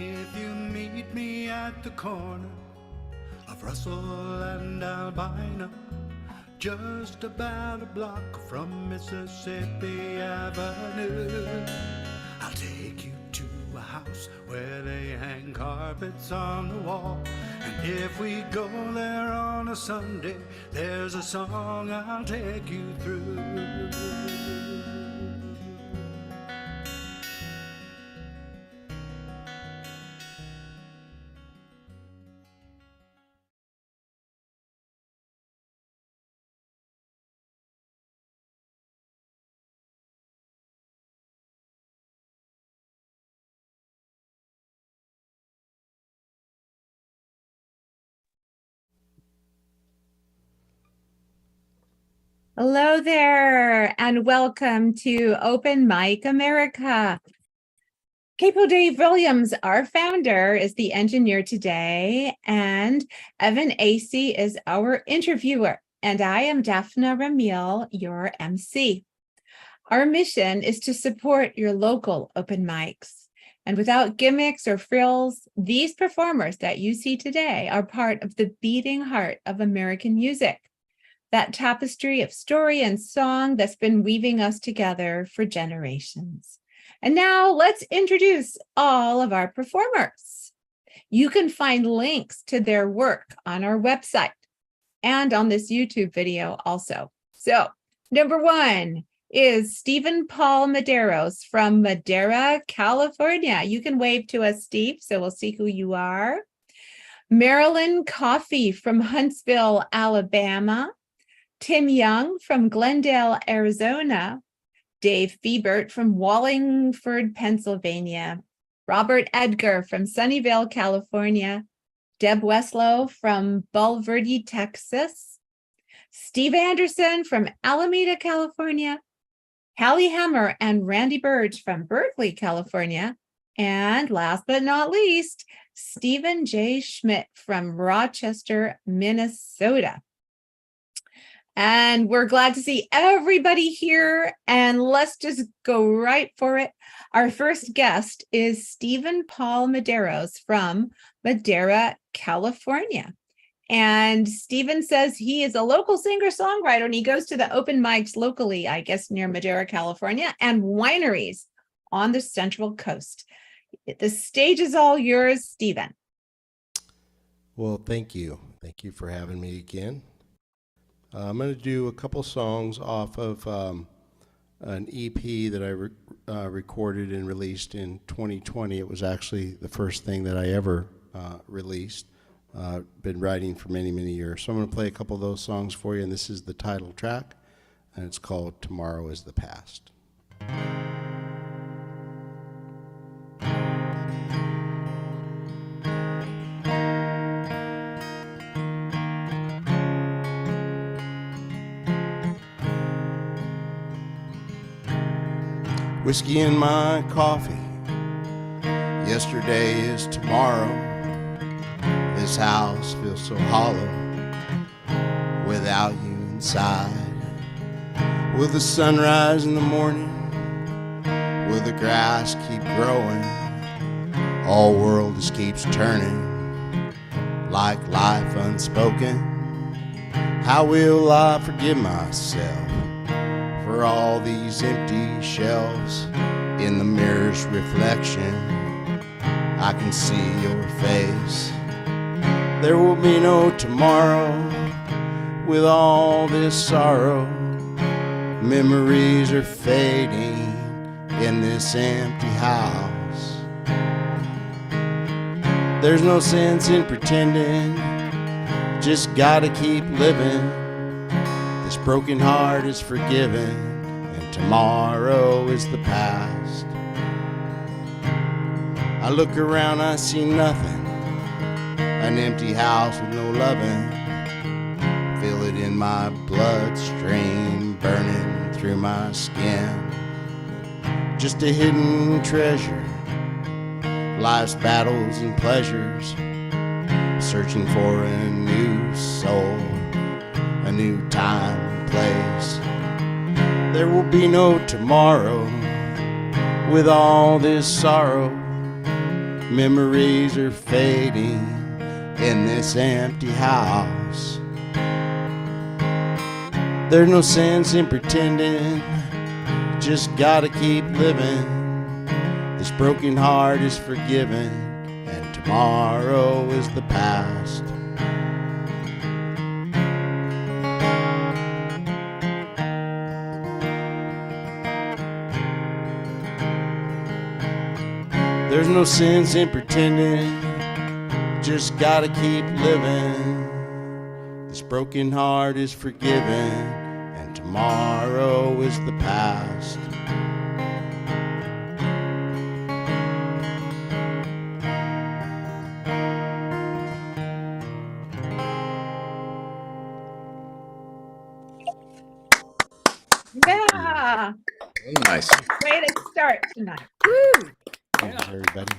if you meet me at the corner of Russell and Albina, just about a block from Mississippi Avenue, I'll take you to a house where they hang carpets on the wall. And if we go there on a Sunday, there's a song I'll take you through. Hello there, and welcome to Open Mic America. Capo Dave Williams, our founder, is the engineer today, and Evan Acey is our interviewer, and I am Daphne Ramil, your MC. Our mission is to support your local open mics, and without gimmicks or frills, these performers that you see today are part of the beating heart of American music. That tapestry of story and song that's been weaving us together for generations. And now let's introduce all of our performers. You can find links to their work on our website and on this YouTube video also. So, number one is Stephen Paul Medeiros from Madera, California. You can wave to us, Steve, so we'll see who you are. Marilyn Coffey from Huntsville, Alabama. Tim Young from Glendale, Arizona, Dave Fiebert from Wallingford, Pennsylvania, Robert Edgar from Sunnyvale, California, Deb Weslow from Bulverde, Texas, Steve Andersen from Alameda, California, Hallie Hammer and Randy Burge from Berkeley, California, and last but not least, Stephen J. Schmidt from Rochester, Minnesota. And we're glad to see everybody here, and let's just go right for it. Our first guest is Stephen Paul Medeiros from Madera, California. And Stephen says he is a local singer-songwriter, and he goes to the open mics locally, I guess, near Madera, California, and wineries on the Central Coast. The stage is all yours, Stephen. Well, thank you. Thank you for having me again. I'm going to do a couple songs off of an EP that I recorded and released in 2020. It was actually the first thing that I ever released. Been writing for many, many years. So I'm going to play a couple of those songs for you, and this is the title track, and it's called Tomorrow is the Past. Whiskey in my coffee, yesterday is tomorrow. This house feels so hollow without you inside. Will the sun rise in the morning? Will the grass keep growing? All world just keeps turning like life unspoken. How will I forgive myself for all these empty shelves? In the mirror's reflection, I can see your face. There will be no tomorrow with all this sorrow. Memories are fading in this empty house. There's no sense in pretending, just gotta keep living. This broken heart is forgiven, and tomorrow is the past. I look around, I see nothing, an empty house with no loving. Feel it in my bloodstream, burning through my skin. Just a hidden treasure, life's battles and pleasures, searching for a new soul, a new time and place. There will be no tomorrow with all this sorrow. Memories are fading in this empty house. There's no sense in pretending, just gotta keep living. This broken heart is forgiven, and tomorrow is the past. There's no sense in pretending, just gotta keep living. This broken heart is forgiven, and tomorrow is the past. Yeah. Nice. Way to start tonight. Thanks, everybody.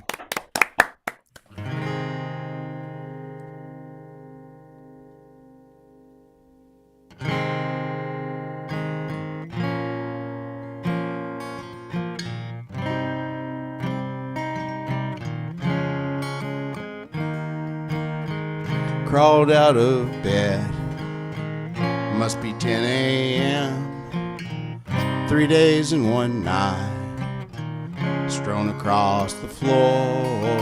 Crawled out of bed, must be 10 a.m. 3 days and 1 night, strewn across the floor,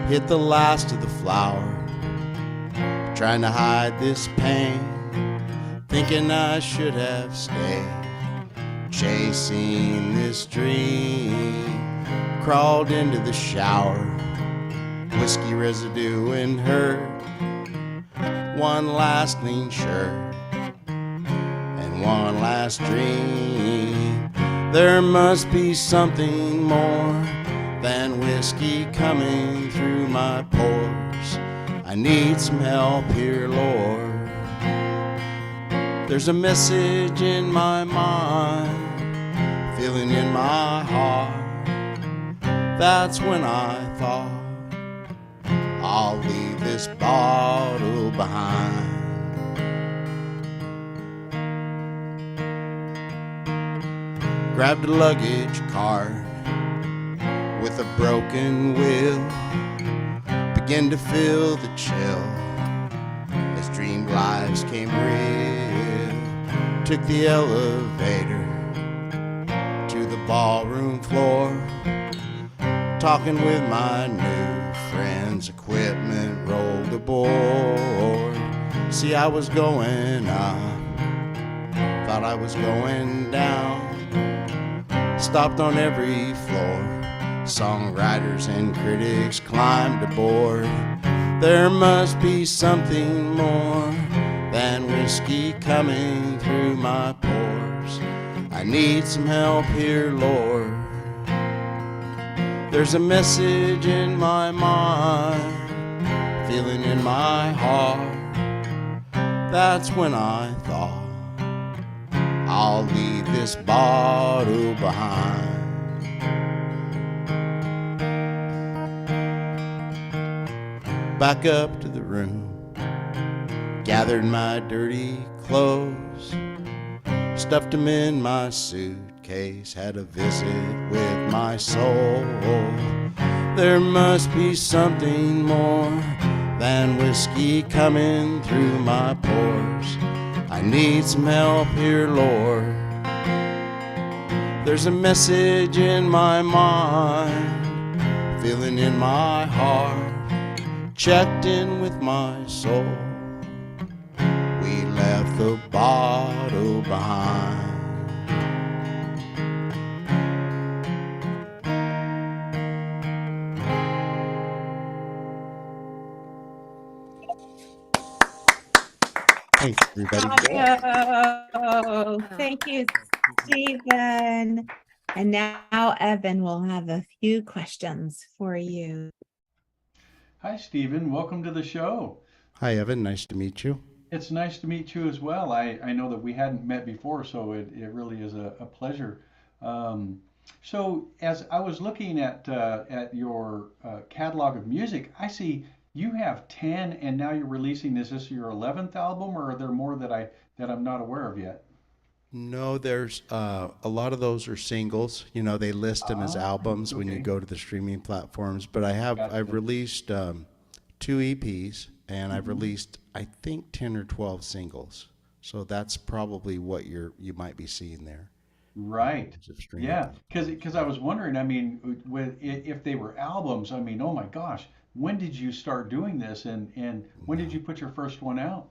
hit the last of the flour, trying to hide this pain, thinking I should have stayed, chasing this dream. Crawled into the shower, whiskey residue and hurt, one last clean shirt, and one last dream. There must be something more than whiskey coming through my pores. I need some help here, Lord. There's a message in my mind, feeling in my heart. That's when I thought I'll leave this bottle behind. Grabbed a luggage cart with a broken wheel, began to feel the chill as dreamed lives came real. Took the elevator to the ballroom floor, talking with my new friends, equipment rolled aboard. See, I was going up, thought I was going down. Stopped on every floor, songwriters and critics climbed aboard. There must be something more than whiskey coming through my pores. I need some help here, Lord. There's a message in my mind, feeling in my heart. That's when I thought I'll leave this bottle behind. Back up to the room, gathered my dirty clothes, stuffed them in my suitcase, had a visit with my soul. There must be something more than whiskey coming through my pores. I need some help here, Lord. There's a message in my mind, feeling in my heart, checked in with my soul. We left the bottle behind. Thanks, everybody. Oh, thank you, Stephen. And now Evan will have a few questions for you. Hi, Stephen. Welcome to the show. Hi, Evan. Nice to meet you. It's nice to meet you as well. I know that we hadn't met before, so it really is a pleasure. So as I was looking at your catalog of music, I see you have 10, and now you're releasing. Is this your 11th album, or are there more that I'm not aware of yet? No, there's a lot of those are singles. You know, they list them as Ah, albums when you okay. go to the streaming platforms. But I've Gotcha. released two EPs, and I've Hmm. released I think 10 or 12 singles. So that's probably what you might be seeing there in Right. terms of streaming Yeah, platforms. because I was wondering, I mean, if they were albums, I mean, oh my gosh, when did you start doing this, and when did Wow. you put your first one out?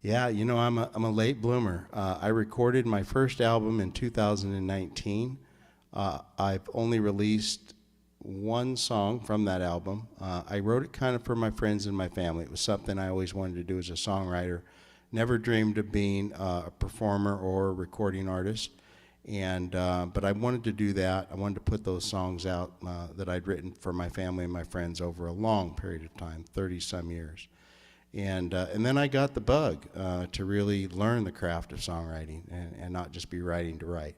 Yeah, you know, I'm a late bloomer. I recorded my first album in 2019. I've only released one song from that album. I wrote it kind of for my friends and my family. It was something I always wanted to do as a songwriter. Never dreamed of being a performer or a recording artist. And but I wanted to do that. I wanted to put those songs out that I'd written for my family and my friends over a long period of time, 30 some years. And then I got the bug to really learn the craft of songwriting and not just be writing to write.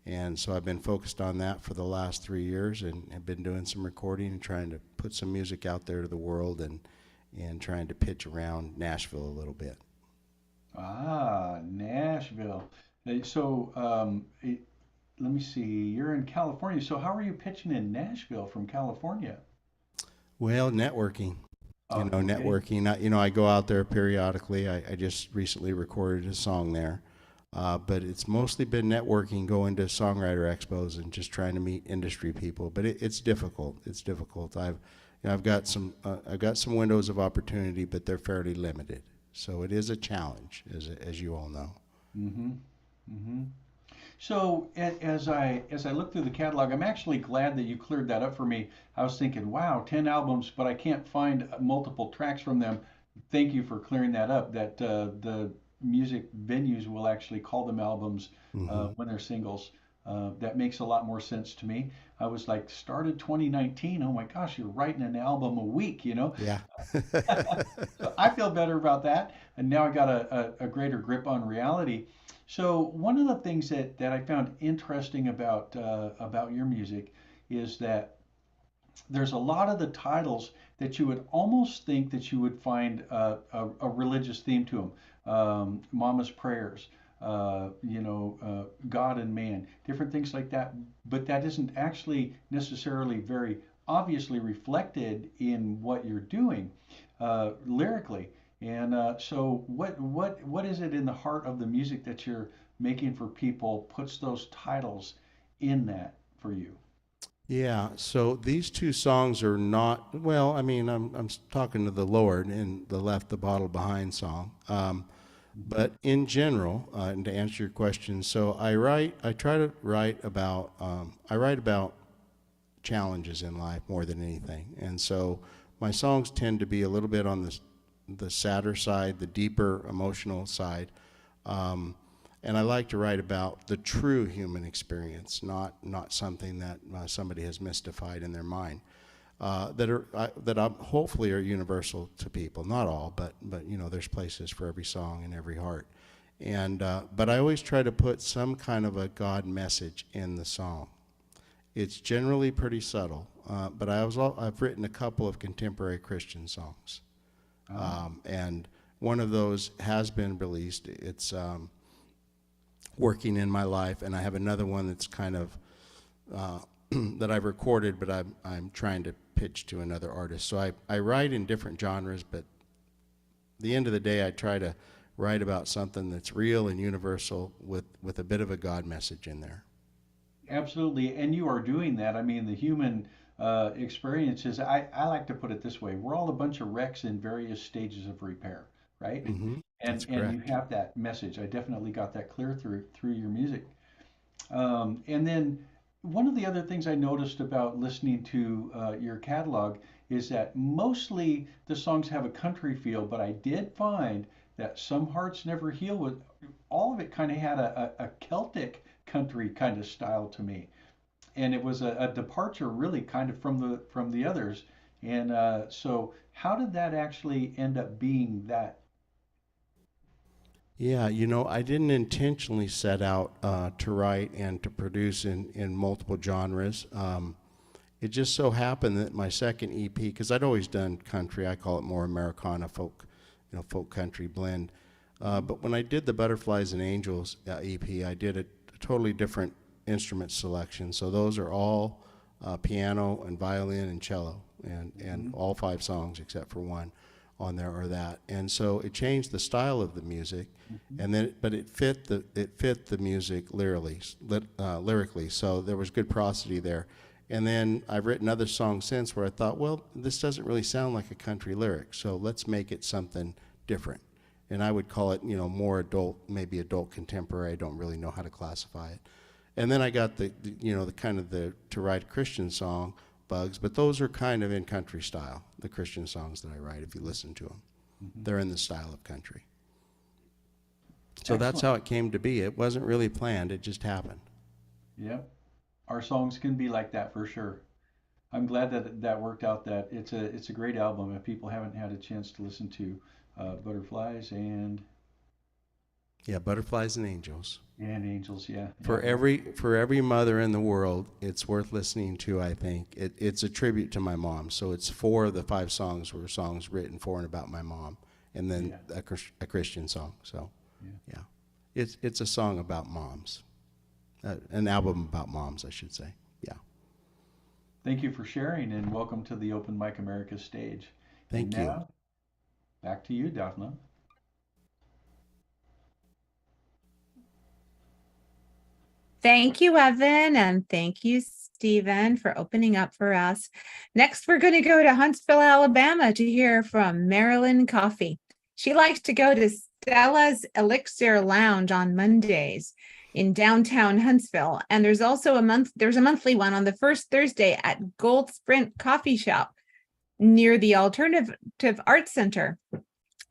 And so I've been focused on that for the last 3 years and have been doing some recording and trying to put some music out there to the world and trying to pitch around Nashville a little bit. Ah, Nashville. So, let me see, you're in California. So how are you pitching in Nashville from California? Well, networking. You Oh, know, okay. networking. I go out there periodically. I just recently recorded a song there. But it's mostly been networking, going to songwriter expos and just trying to meet industry people. But it's difficult. It's difficult. I've got some windows of opportunity, but they're fairly limited. So it is a challenge, as you all know. Mm-hmm. Mm-hmm. So as I look through the catalog, I'm actually glad that you cleared that up for me. I was thinking, wow, 10 albums, but I can't find multiple tracks from them. Thank you for clearing that up, that the music venues will actually call them albums Hmm. when they're singles. That makes a lot more sense to me. I was like, started 2019. Oh my gosh, you're writing an album a week, you know? Yeah. So I feel better about that, and now I got a greater grip on reality. So one of the things that I found interesting about your music is that there's a lot of the titles that you would almost think that you would find a religious theme to them. Mama's Prayers, God and Man, different things like that. But that isn't actually necessarily very obviously reflected in what you're doing lyrically. And so, what is it in the heart of the music that you're making for people puts those titles in that for you? Yeah, so these two songs are not, well, I mean, I'm talking to the Lord in the Left the Bottle Behind song. Hmm. But in general, and to answer your question, so I try to I write about challenges in life more than anything. And so my songs tend to be a little bit on the sadder side, the deeper emotional side. Um, and I like to write about the true human experience, not something that somebody has mystified in their mind. Hopefully are universal to people. Not all, but there's places for every song and every heart. And but I always try to put some kind of a God message in the song. It's generally pretty subtle, but I've written a couple of contemporary Christian songs, Ah, and one of those has been released. It's working in my life, and I have another one that's kind of uh, that I've recorded, but I'm trying to pitch to another artist. So I write in different genres, but at the end of the day, I try to write about something that's real and universal with a bit of a God message in there. absolutely. And you are doing that. I mean, the human experiences, I like to put it this way: we're all a bunch of wrecks in various stages of repair, right? Hmm. And That's and you correct. have that message. I definitely got that clear through your music. And then one of the other things I noticed about listening to your catalog is that mostly the songs have a country feel, but I did find that Some Hearts Never Heal with all of it kind of had a Celtic country kind of style to me. And it was a departure really kind of from the others. And so how did that actually end up being that? Yeah, I didn't intentionally set out to write and to produce in multiple genres. It just so happened that my second EP, because I'd always done country, I call it more Americana folk, folk country blend. But when I did the Butterflies and Angels EP, I did a totally different instrument selection. So those are all piano and violin and cello, and all 5 songs except for one on there are that. And so it changed the style of the music, and then but it fit the music lyrically. So there was good prosody there. And then I've written other songs since where I thought, well, this doesn't really sound like a country lyric, so let's make it something different. And I would call it, more adult, maybe adult contemporary. I don't really know how to classify it. And then I got the kind of the to write a Christian song bugs, but those are kind of in country style, the Christian songs that I write, if you listen to them. They're in the style of country. So that's how it came to be. It wasn't really planned, it just happened. Yep. Our songs can be like that for sure. I'm glad that worked out. That it's a great album. If people haven't had a chance to listen to Butterflies and Butterflies and Angels. And Angels, yeah. For every mother in the world, it's worth listening to. I think it's a tribute to my mom. So it's 4 of the 5 songs were songs written for and about my mom, and then a Christian song. So it's a song about moms. An album about moms, I should say. Yeah. Thank you for sharing, and welcome to the Open Mic America stage. Thank you. Now, back to you, Daphne. Thank you, Evan, and thank you, Stephen, for opening up for us. Next, we're going to go to Huntsville, Alabama to hear from Marilyn Coffey. She likes to go to Stella's Elixir Lounge on Mondays in downtown Huntsville. And there's also there's a monthly one on the first Thursday at Gold Sprint Coffee Shop near the Alternative Arts Center.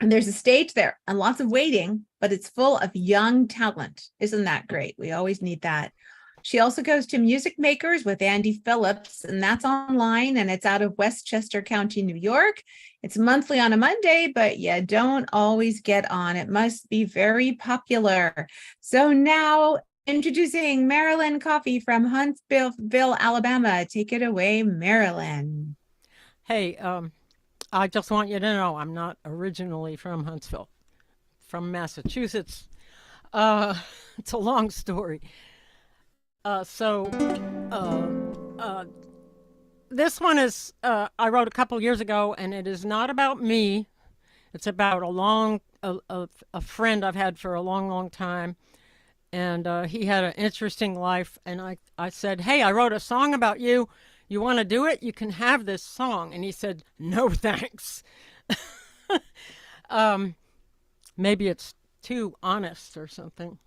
And there's a stage there and lots of waiting, but it's full of young talent. Isn't that great? We always need that. She also goes to Music Makers with Andy Phillips, and that's online, and it's out of Westchester County, New York. It's monthly on a Monday, but you don't always get on. It must be very popular. So now introducing Marilyn Coffey from Huntsville, Alabama. Take it away, Marilyn. Hey, I just want you to know I'm not originally from Huntsville, from Massachusetts. It's a long story. This one is, I wrote a couple years ago, and it is not about me. It's about a friend I've had for a long, long time. And he had an interesting life. And I said, hey, I wrote a song about you. You want to do it? You can have this song. And he said, no, thanks. Maybe it's too honest or something.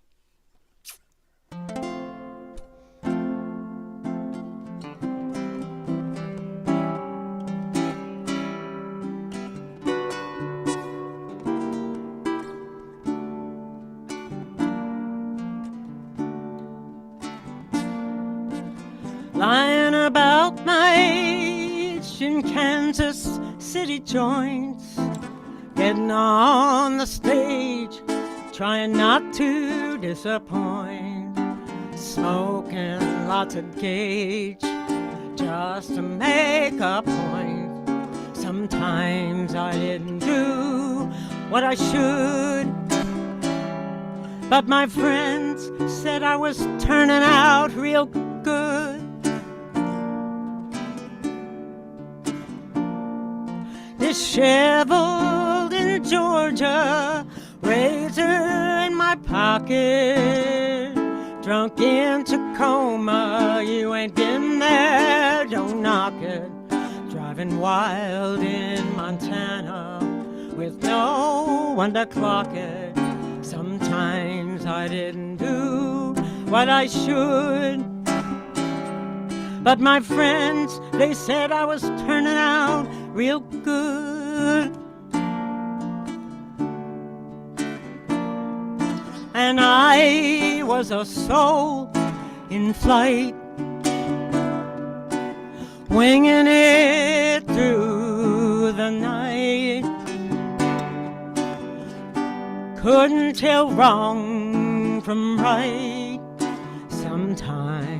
Lying about my age in Kansas City joints, getting on the stage, trying not to disappoint, smoking lots of gauge just to make a point. Sometimes I didn't do what I should, but my friends said I was turning out real good. Disheveled in Georgia, razor in my pocket, drunk in Tacoma, you ain't been there, don't knock it. Driving wild in Montana with no one to clock it. Sometimes I didn't do what I should, but my friends, they said I was turning out real good. And I was a soul in flight, winging it through the night. Couldn't tell wrong from right sometimes.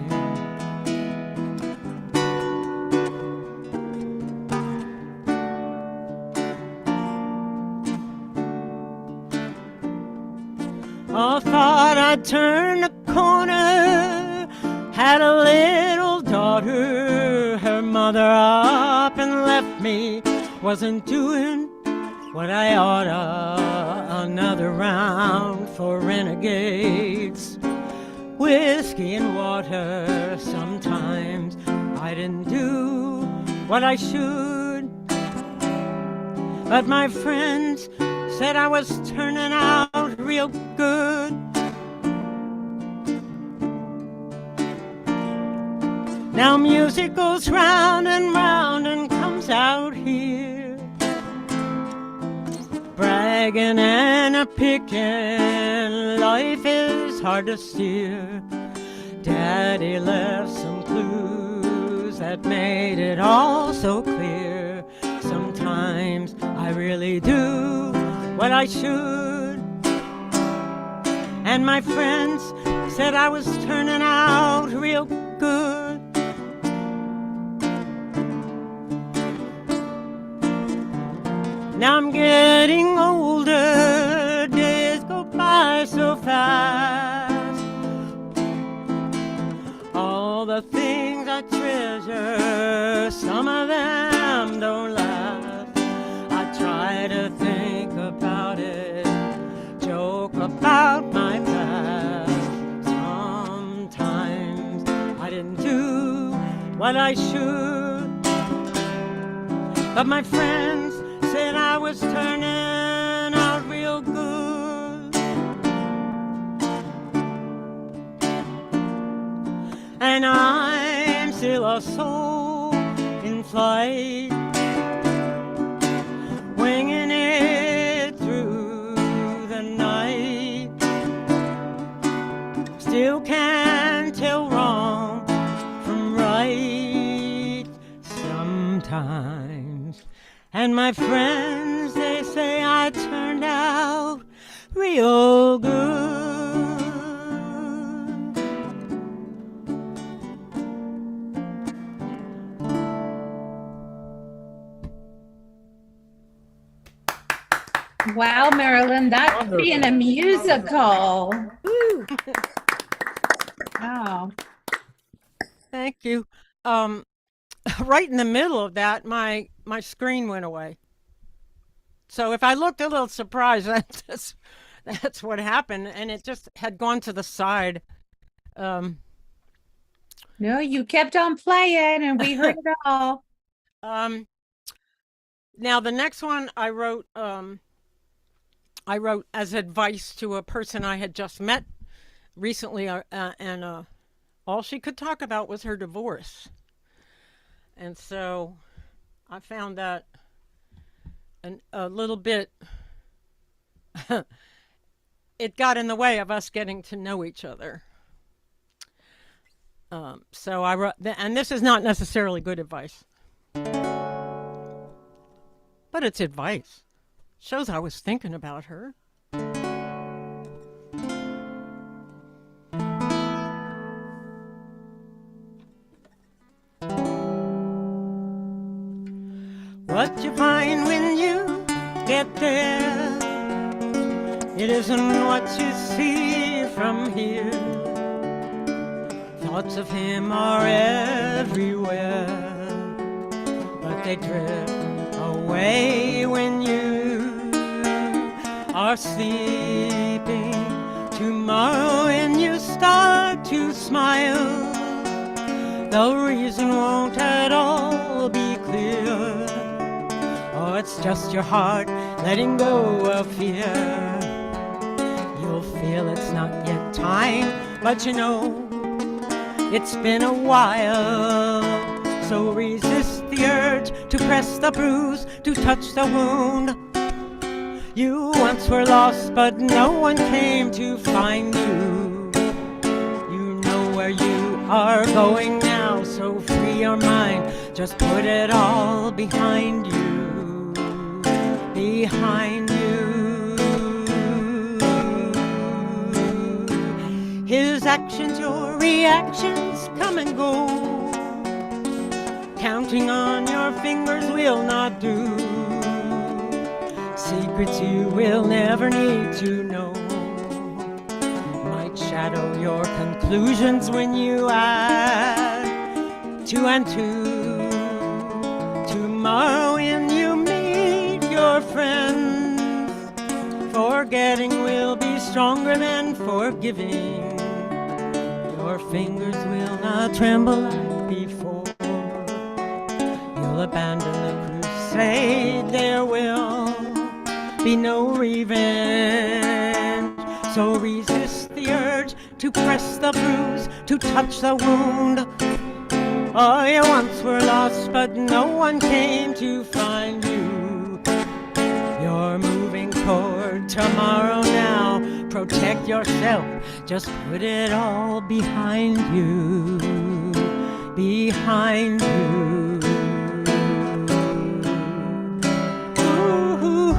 Oh, thought I'd turn a corner, had a little daughter, her mother up and left me, wasn't doing what I oughta. Another round for renegades, whiskey and water. Sometimes I didn't do what I should, but my friends said I was turning out real good. Now music goes round and comes out here, bragging and a picking, life is hard to steer. Daddy left some clues that made it all so clear. Sometimes I really do what I should, and my friends said I was turning out real good. Now I'm getting older, days go by so fast. All the things I treasure, some of them don't last. I try to think about it, joke about my past. Sometimes I didn't do what I should, but my friends said I was turning out real good. And I'm still a soul in flight, winging it through the night. Still can't tell wrong from right sometimes. And my friends, they say I turned out real good. Wow, Marilyn, that could be in a musical. Woo. Wow. Thank you. Right in the middle of that, my screen went away. So if I looked a little surprised, that's what happened, and it just had gone to the side. No, you kept on playing, and we heard it all. Now the next one I wrote as advice to a person I had just met recently, and all she could talk about was her divorce. And so I found that a little bit, it got in the way of us getting to know each other. So I wrote, and this is not necessarily good advice, but it's advice. Shows I was thinking about her. What you find when you get there, it isn't what you see from here. Thoughts of him are everywhere, but they drift away when you are sleeping. Tomorrow when you start to smile, the reason won't at all be clear. Oh, it's just your heart letting go of fear. You'll feel it's not yet time, but you know it's been a while. So resist the urge to press the bruise, to touch the wound. You once were lost, but no one came to find you. You know where you are going now, so free your mind. Just put it all behind you, behind you. His actions, your reactions come and go. Counting on your fingers will not do. Secrets you will never need to know. shadow your conclusions when you add two and two. Tomorrow when you meet your friends, forgetting will be stronger than forgiving. Your fingers will not tremble like before. You'll abandon the crusade. There will be no revenge. So resist the urge to press the bruise, to touch the wound. Oh, you once were lost, but no one came to find you. You're moving toward tomorrow now. Protect yourself, just put it all behind you. Behind you. Ooh, ooh,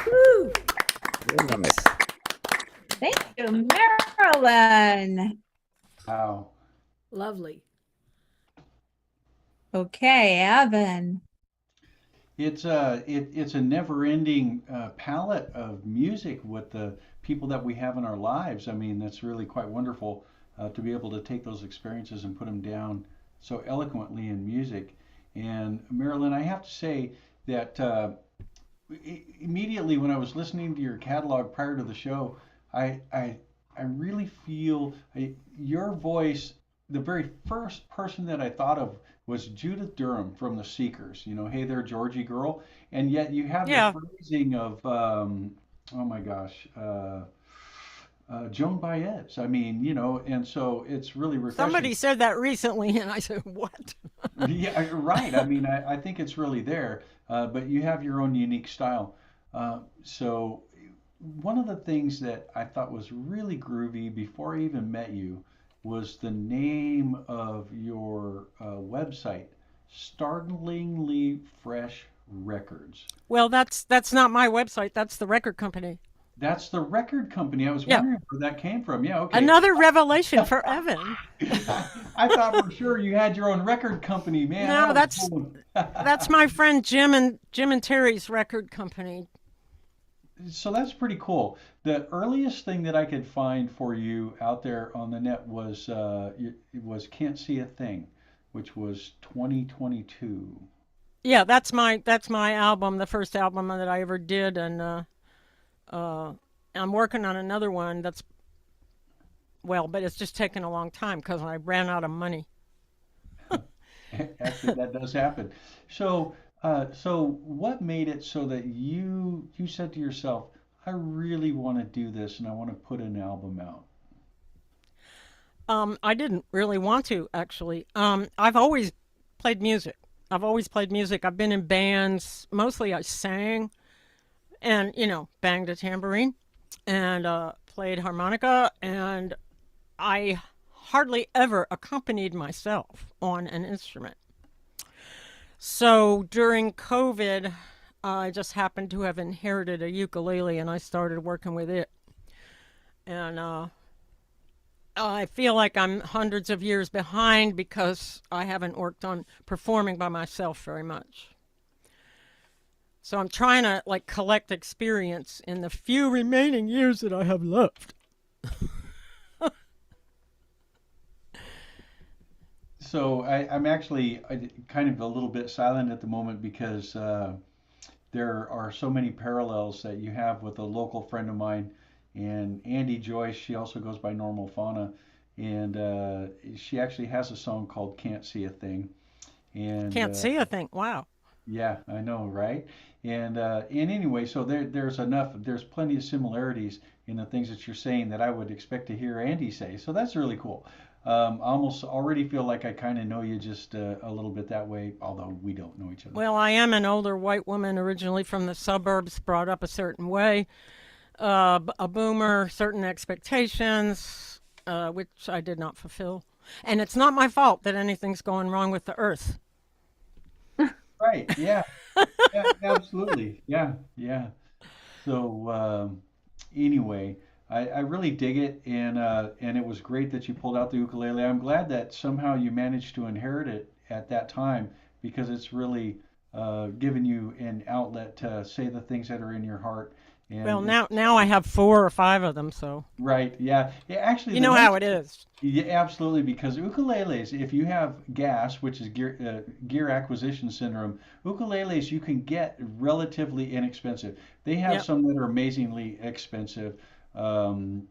ooh, Thank you, Marilyn. Wow. Lovely. Okay, Evan. It's a never-ending palette of music with the people that we have in our lives. I mean, that's really quite wonderful to be able to take those experiences and put them down so eloquently in music. And Marilyn, I have to say that immediately when I was listening to your catalog prior to the show, I really feel your voice. The very first person that I thought of was Judith Durham from The Seekers. You know, hey there, Georgie girl. And yet you have Yeah. the phrasing of, oh my gosh, Joan Baez. I mean, you know, and so it's really refreshing. Somebody said that recently, and I said, what? Yeah, right. I mean, I think it's really there, but you have your own unique style. So one of the things that I thought was really groovy before I even met you was the name of your website, Startlingly Fresh Records. Well, that's not my website. That's the record company. That's the record company. I was Yeah. wondering where that came from. Yeah, okay. Another revelation for Evan. I thought for sure you had your own record company, man. No, That was cool. That's my friend Jim and Terry's record company. So that's pretty cool. The earliest thing that I could find for you out there on the net was it was "Can't See a Thing," which was 2022. Yeah, that's my album, the first album that I ever did, and I'm working on another one that's but it's just taken a long time because I ran out of money. Actually, that does happen. So, so what made it so that you said to yourself, I really want to do this and I want to put an album out? I didn't really want to, actually. I've always played music. I've been in bands. Mostly I sang and, banged a tambourine and played harmonica. And I hardly ever accompanied myself on an instrument. So during COVID, I just happened to have inherited a ukulele and I started working with it. And I feel like I'm hundreds of years behind because I haven't worked on performing by myself very much. So I'm trying to collect experience in the few remaining years that I have left. So I'm actually kind of a little bit silent at the moment because there are so many parallels that you have with a local friend of mine, and Andy Joyce. She also goes by Normal Fauna, and she actually has a song called "Can't See a Thing." And Can't see a thing. Wow. yeah, I know, right? And anyway, so there's plenty of similarities in the things that you're saying that I would expect to hear Andy say. So that's really cool. I almost already feel like I kind of know you just a little bit that way, although we don't know each other. Well, I am an older white woman originally from the suburbs, brought up a certain way, a boomer, certain expectations, which I did not fulfill. And it's not my fault that anything's going wrong with the earth. Right. Yeah. Yeah. Absolutely. Yeah. Yeah. So anyway, I really dig it, and it was great that you pulled out the ukulele. I'm glad that somehow you managed to inherit it at that time because it's really given you an outlet to say the things that are in your heart. Well, And now I have 4 or 5 of them, so right, yeah, yeah. Actually, you the know nice how it is. Yeah, absolutely, because ukuleles, if you have gas, which is gear acquisition syndrome, ukuleles you can get relatively inexpensive. They have Yep. some that are amazingly expensive. Um,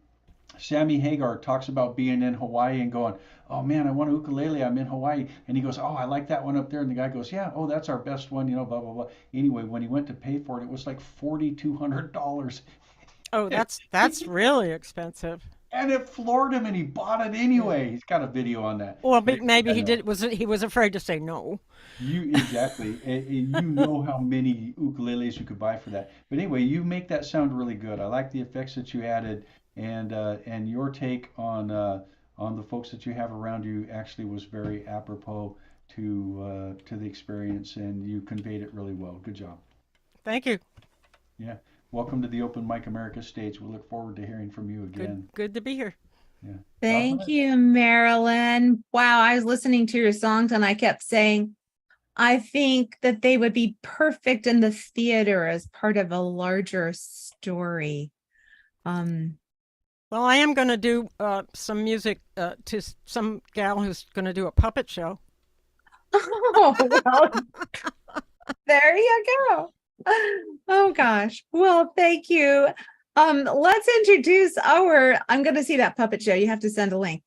Sammy Hagar talks about being in Hawaii and going, "Oh man, I want a ukulele. I'm in Hawaii." And he goes, "Oh, I like that one up there." And the guy goes, "Yeah, oh, that's our best one, blah blah blah." Anyway, when he went to pay for it, it was like $4,200. Oh, that's really expensive. And it floored him, and he bought it anyway. He's got a video on that. Well, But maybe I he know. did. He was afraid to say no. You exactly. You know how many ukuleles you could buy for that. But anyway, you make that sound really good. I like the effects that you added, and your take on the folks that you have around you actually was very apropos to the experience, and you conveyed it really well. Good job. Thank you. Yeah. Welcome to the Open Mic America stage. We look forward to hearing from you again. Good to be here. Yeah. All Thank right. you, Marilyn. Wow, I was listening to your songs and I kept saying, I think that they would be perfect in the theater as part of a larger story. Well, I am going to do some music to some gal who's going to do a puppet show. Oh, well, there you go. Oh gosh. Well, thank you. Let's introduce I'm going to see that puppet show. You have to send a link.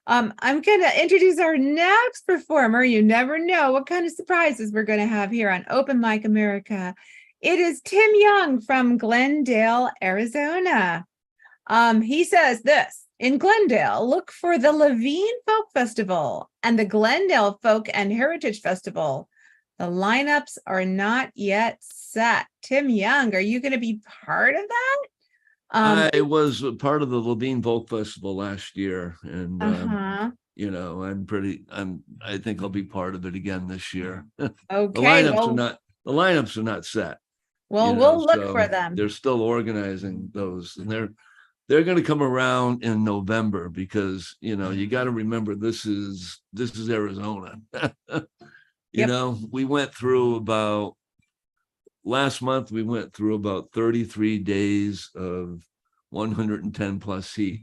I'm going to introduce our next performer. You never know what kind of surprises we're going to have here on Open Mic America. It is Tim Young from Glendale, Arizona. He says this: in Glendale, look for the Levine Folk Festival and the Glendale Folk and Heritage Festival. The lineups are not yet set. Tim Young, are you going to be part of that? I was a part of the Levine Folk Festival last year, and I think I'll be part of it again this year. Okay, The lineups are not set. well, we'll look for them. They're still organizing those, and they're going to come around in November because you got to remember this is Arizona. Yep. We went through last month we went through about 33 days of 110 plus heat.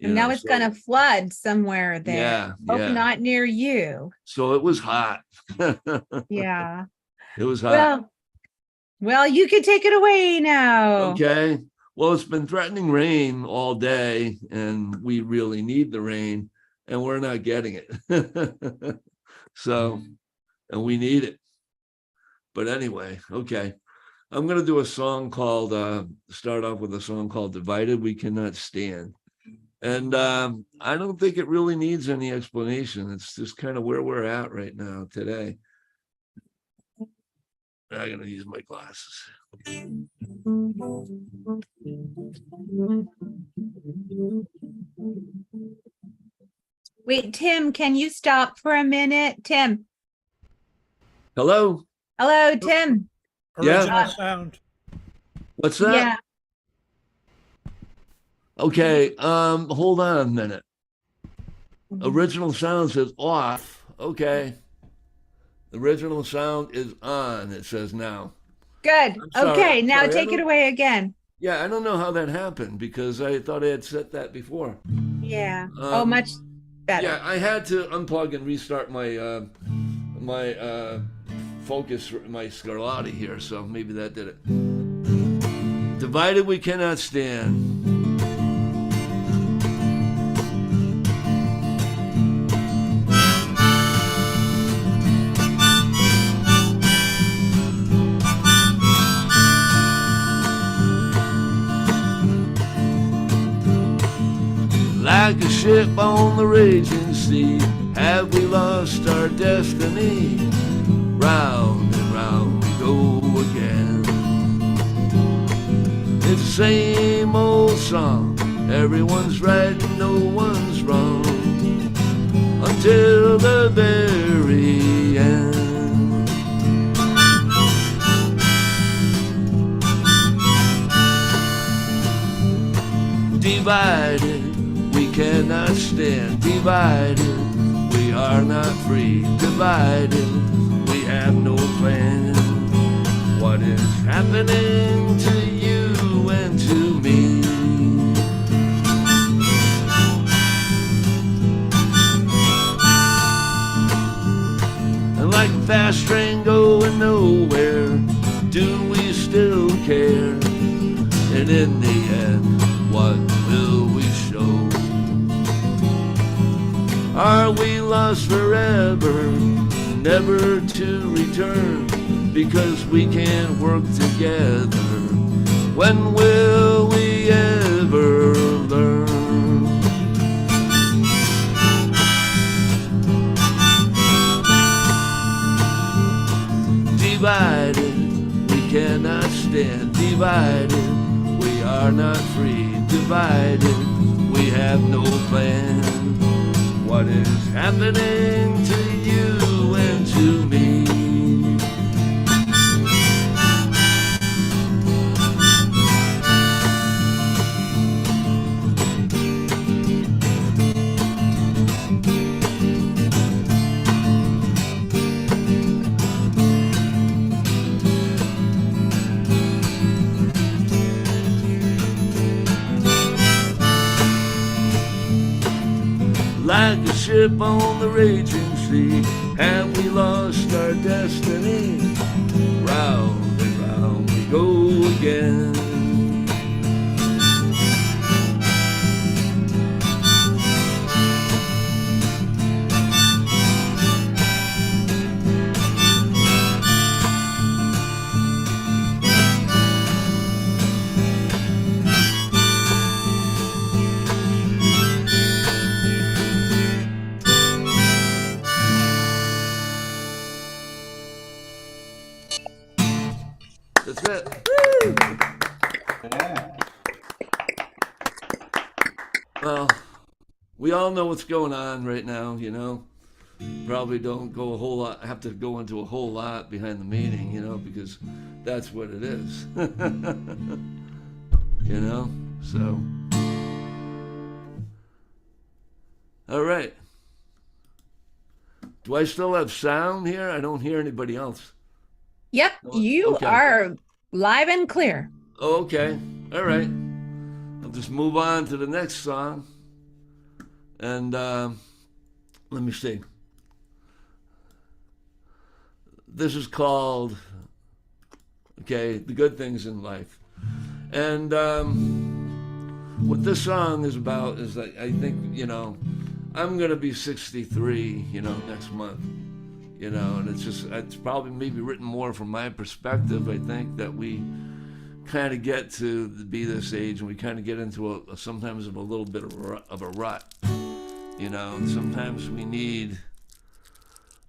And now it's going to flood somewhere there. Yeah, Hope yeah. not near you. So it was hot. Yeah. It was hot. Well, you can take it away now. Okay. Well, it's been threatening rain all day, and we really need the rain, and we're not getting it. So, and we need it. But anyway, okay. I'm going to do a song called, start off with a song called Divided We Cannot Stand. And I don't think it really needs any explanation. It's just kind of where we're at right now today. I'm going to use my glasses. Wait, Tim, can you stop for a minute? Tim. Hello? Hello, Tim. Yeah. Original sound. What's that? Yeah. Okay, hold on a minute. Original sound says off. Okay. Original sound is on, it says now. Good. I'm sorry. Okay, now Sorry, I take it don't- away again. Yeah, I don't know how that happened because I thought I had set that before. Yeah. Um, Much better. Yeah, I had to unplug and restart my focus, my Scarlatti here, so maybe that did it. Divided we cannot stand. Like a ship on the raging sea, have we lost our destiny? Round and round we go again. It's the same old song Everyone's right and no one's wrong until the very end. Divided, we cannot stand. Divided, we are not free. Divided, we have no plan. What is happening to you and to me? And like a fast train going nowhere, do we still care? And in the end, what will we show? Are we lost forever, never to return? Because we can't work together. When will we ever learn? Divided, we cannot stand. Divided, we are not free. Divided, we have no plan. What is happening to you and to me? Like a ship on the raging sea, have we lost our destiny? Round and round we go again. That's it. Yeah. Well, we all know what's going on right now, you know. Probably don't go a whole lot, have to go into a whole lot behind the meaning, you know, because that's what it is. You know, so. All right. Do I still have sound here? I don't hear anybody else. Yep, you Okay. are live and clear. Oh, okay. All right. I'll just move on to the next song. And let me see. This is called, okay, The Good Things in Life. And what this song is about is that I think, you know, I'm going to be 63, you know, next month. You know, and it's probably maybe written more from my perspective. I think that we kind of get to be this age and we kind of get into sometimes of a little bit of a rut, you know, and sometimes we need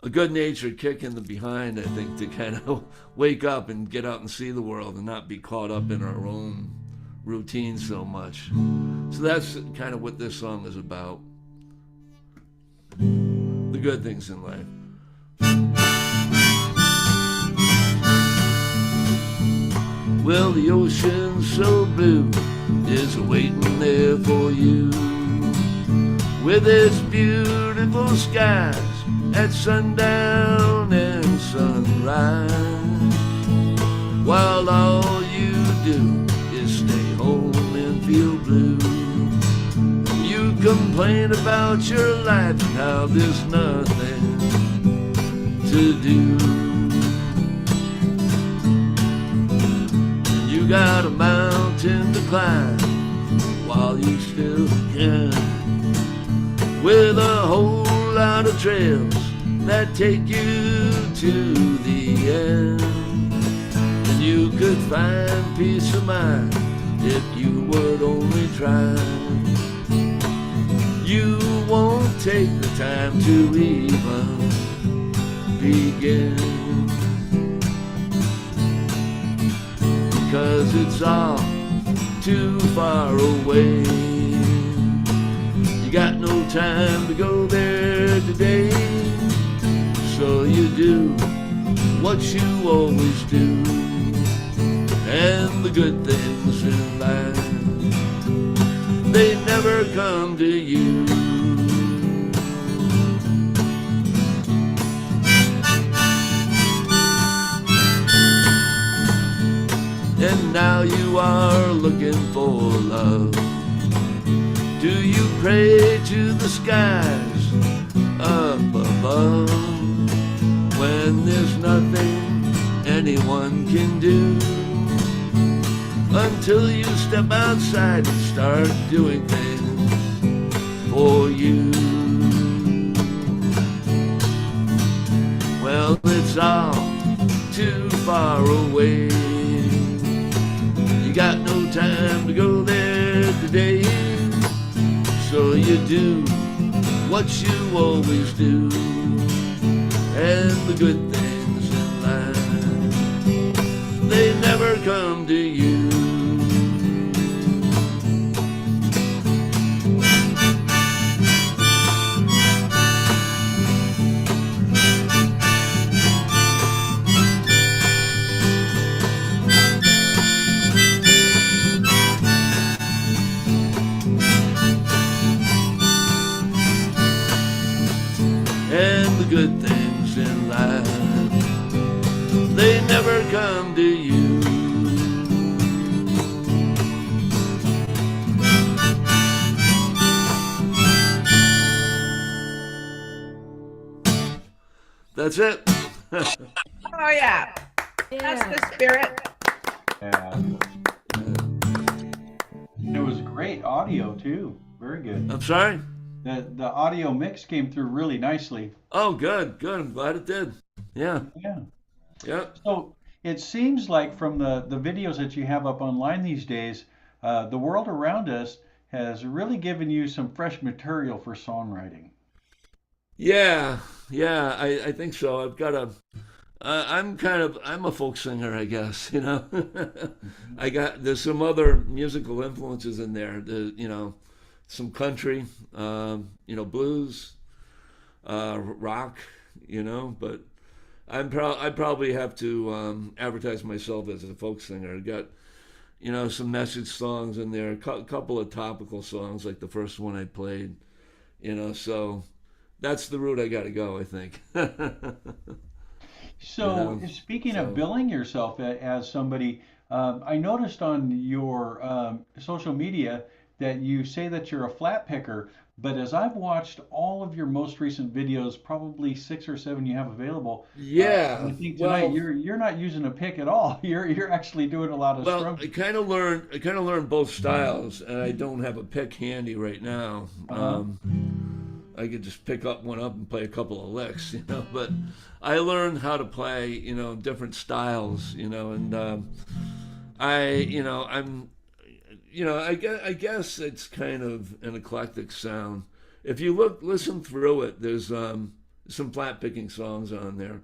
a good-natured kick in the behind, I think, to kind of wake up and get out and see the world and not be caught up in our own routine so much. So that's kind of what this song is about. The good things in life. Well, the ocean so blue is waiting there for you, with its beautiful skies at sundown and sunrise, while all you do is stay home and feel blue. You complain about your life and how there's nothing to do. You got a mountain to climb while you still can, with a whole lot of trails that take you to the end. And you could find peace of mind if you would only try. You won't take the time to even begin, because it's all too far away. got no time to go there today, so you do what you always do, and the good things in life, they never come to you. And now you are looking for love. Do you pray to the skies up above when there's nothing anyone can do until you step outside and start doing things for you? Well, it's all too far away. You got no time to go there today, so you do what you always do, and the good things in life, they never come to you. And the good things in life, they never come to you. That's it. Oh, yeah. That's the spirit. Yeah. It was great audio too. Very good. I'm sorry? The audio mix came through really nicely. Oh, good, good. I'm glad it did. Yeah, Yeah. yeah. So it seems like from the videos that you have up online these days, the world around us has really given you some fresh material for songwriting. Yeah, yeah, I think so. I've got a, I'm a folk singer, I guess, you know. There's some other musical influences in there, some country, blues, rock, but I probably have to advertise myself as a folk singer. I got, some message songs in there, a couple of topical songs like the first one I played, so that's the route I got to go, I think. So speaking of billing yourself as somebody, I noticed on your social media that you say that you're a flat picker, but as I've watched all of your most recent videos, probably 6 or 7 you have available, Yeah, I think tonight well, you're not using a pick at all. You're actually doing a lot of well, strumming. I kind of learned both styles, and I don't have a pick handy right now. Uh-huh. I could just pick one up and play a couple of licks, but I learned how to play, different styles, and I guess it's kind of an eclectic sound. If you listen through it, there's some flat picking songs on there.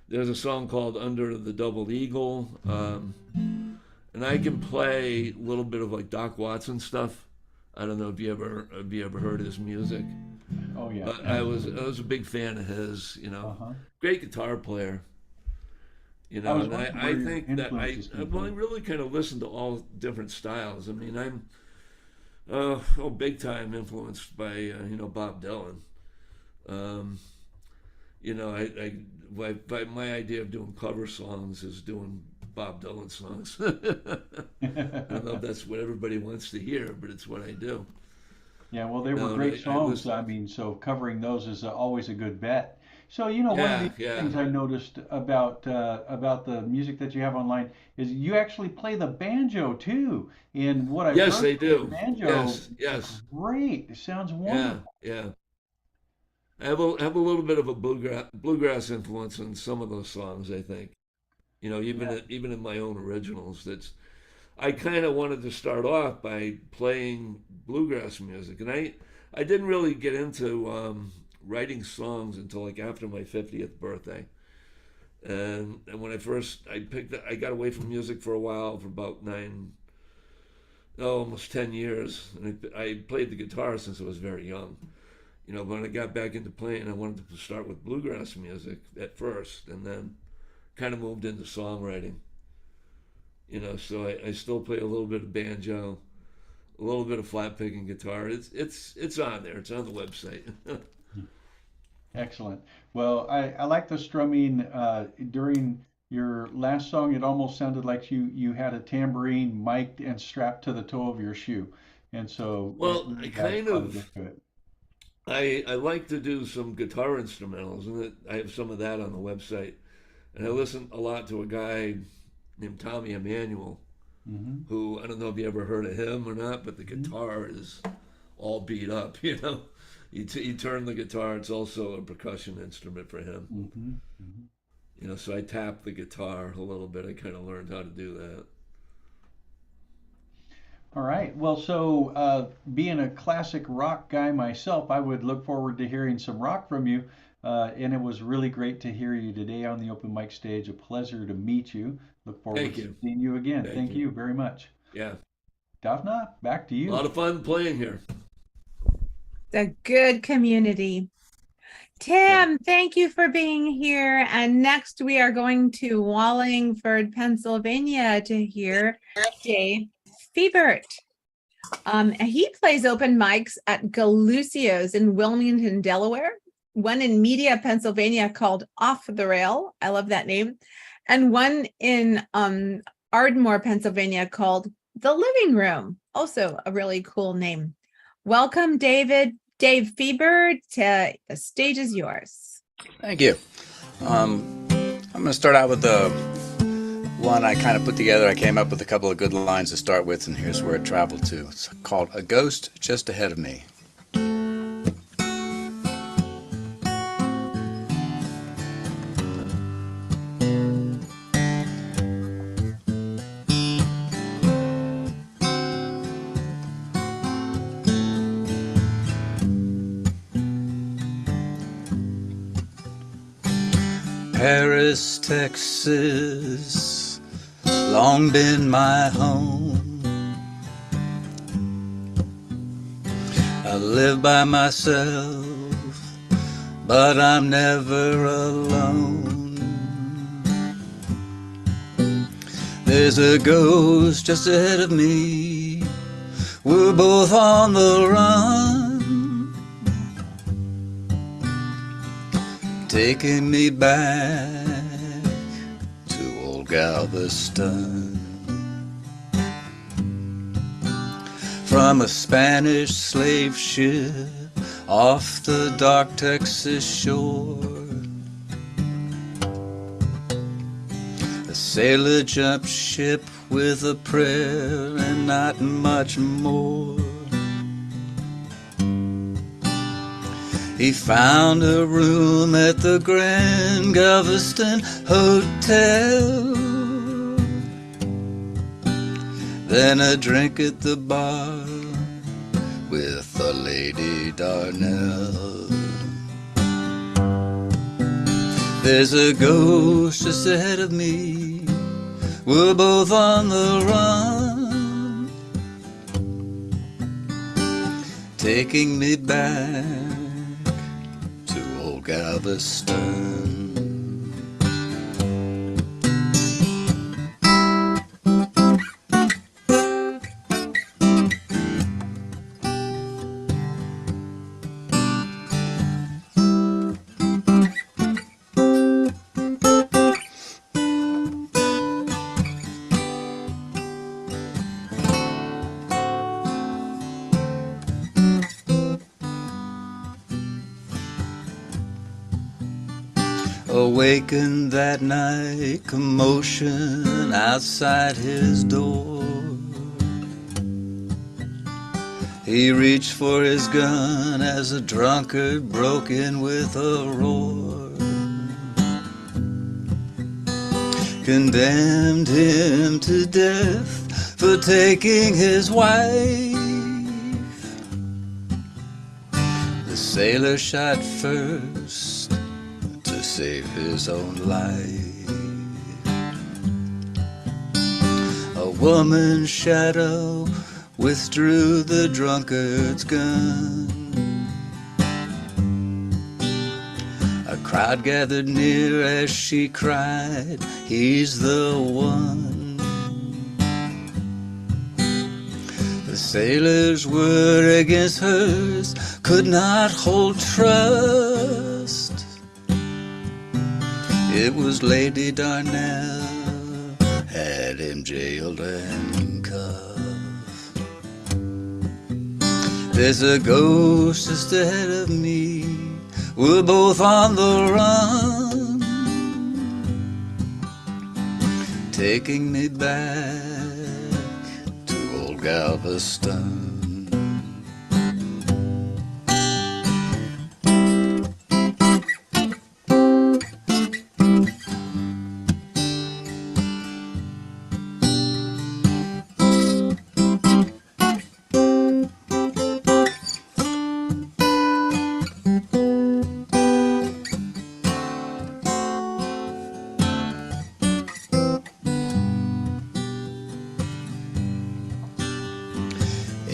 There's a song called Under the Double Eagle, and I can play a little bit of like Doc Watson stuff. I don't know if you ever heard his music. Oh yeah. I was a big fan of his. Uh-huh. Great guitar player. I was And wondering I where your think that influences came I from. really kind of listen to all different styles. I mean, I'm big time influenced by Bob Dylan. Um, my idea of doing cover songs is doing Bob Dylan songs. I don't know if that's what everybody wants to hear, but it's what I do. Yeah, well, they were No, great I songs. listen. I mean, so covering those is always a good bet. So, one of the Yeah, other yeah. things I noticed about the music that you have online is you actually play the banjo too. And what I've Yes, heard they from the do. banjo Yes, is yes. great. It sounds Yeah, wonderful. yeah. I have a little bit of a bluegrass influence in some of those songs, I think. Yeah. Even in my own originals. I kind of wanted to start off by playing bluegrass music, and I didn't really get into writing songs until like after my 50th birthday. And when I got away from music for a while, for about almost 10 years. And I played the guitar since I was very young. When I got back into playing, I wanted to start with bluegrass music at first, and then kind of moved into songwriting. So I still play a little bit of banjo, a little bit of flat picking guitar. It's on there. It's on the website. Excellent. Well, I like the strumming during your last song. It almost sounded like you had a tambourine mic'd and strapped to the toe of your shoe, and so Well, I it kind quite a of bit to it. I like to do some guitar instrumentals, and I have some of that on the website. And I listen a lot to a guy named Tommy Emmanuel, Mm-hmm. who, I don't know if you ever heard of him or not, but the guitar is all beat up. You turn the guitar; it's also a percussion instrument for him. Mm-hmm. Mm-hmm. So I tap the guitar a little bit. I kind of learned how to do that. All right. Well, so being a classic rock guy myself, I would look forward to hearing some rock from you. And it was really great to hear you today on the open mic stage. A pleasure to meet you. Look forward Thank to you. seeing you again. Thank Thank you. you very much. Yeah, Daphna, back to a you. lot of fun playing here. It's a good community. Tim, thank you for being here. And next we are going to Wallingford, Pennsylvania to hear Dave Fiebert. He plays open mics at Galucio's in Wilmington, Delaware, one in Media, Pennsylvania called Off the Rail. I love that name. And one in Ardmore, Pennsylvania called The Living Room. Also a really cool name. Welcome, Dave Fiebert. The stage is yours. Thank you. I'm going to start out with the one I kind of put together. I came up with a couple of good lines to start with, and here's where it traveled to. It's called A Ghost Just Ahead of Me. Paris, Texas, long been my home. I live by myself, but I'm never alone. There's a ghost just ahead of me. We're both on the run, taking me back to old Galveston. From a Spanish slave ship off the dark Texas shore, the sailor jumped ship with a prayer and not much more. He found a room at the Grand Galveston Hotel, then a drink at the bar with a Lady Darnell. There's a ghost just ahead of me. We're both on the run, taking me back Galveston. Awakened that night, commotion outside his door. He reached for his gun as a drunkard broke in with a roar. Condemned him to death for taking his wife. The sailor shot first to save his own life. A woman's shadow withdrew the drunkard's gun. A crowd gathered near as she cried, "He's the one." The sailor's word against hers could not hold trust. It was Lady Darnell had him jailed and cuffed. There's a ghost just ahead of me, we're both on the run, taking me back to old Galveston.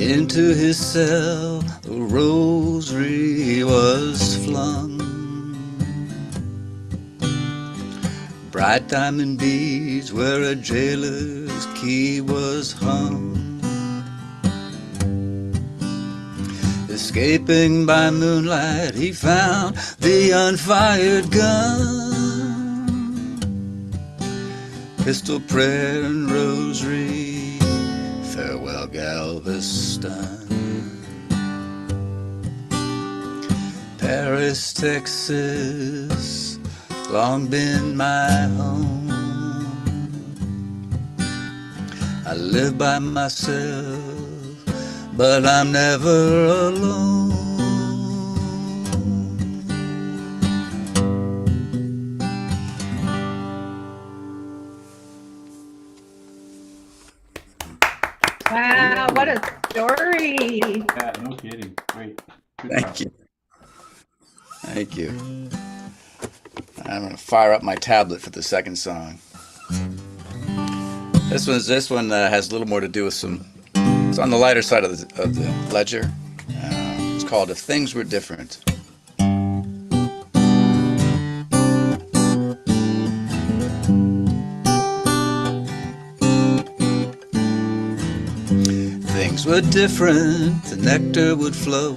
Into his cell a rosary was flung, bright diamond beads where a jailer's key was hung. Escaping by moonlight, he found the unfired gun, pistol, prayer, and rosary. Farewell, Galveston. Paris, Texas, long been my home. I live by myself, but I'm never alone. Wow, what a story. Yeah, no kidding. Great. Good Thank job. you. Thank you. I'm going to fire up my tablet for the second song. This one has a little more to do with some. It's on the lighter side of the ledger. It's called "If Things Were Different." Things were different, the nectar would flow.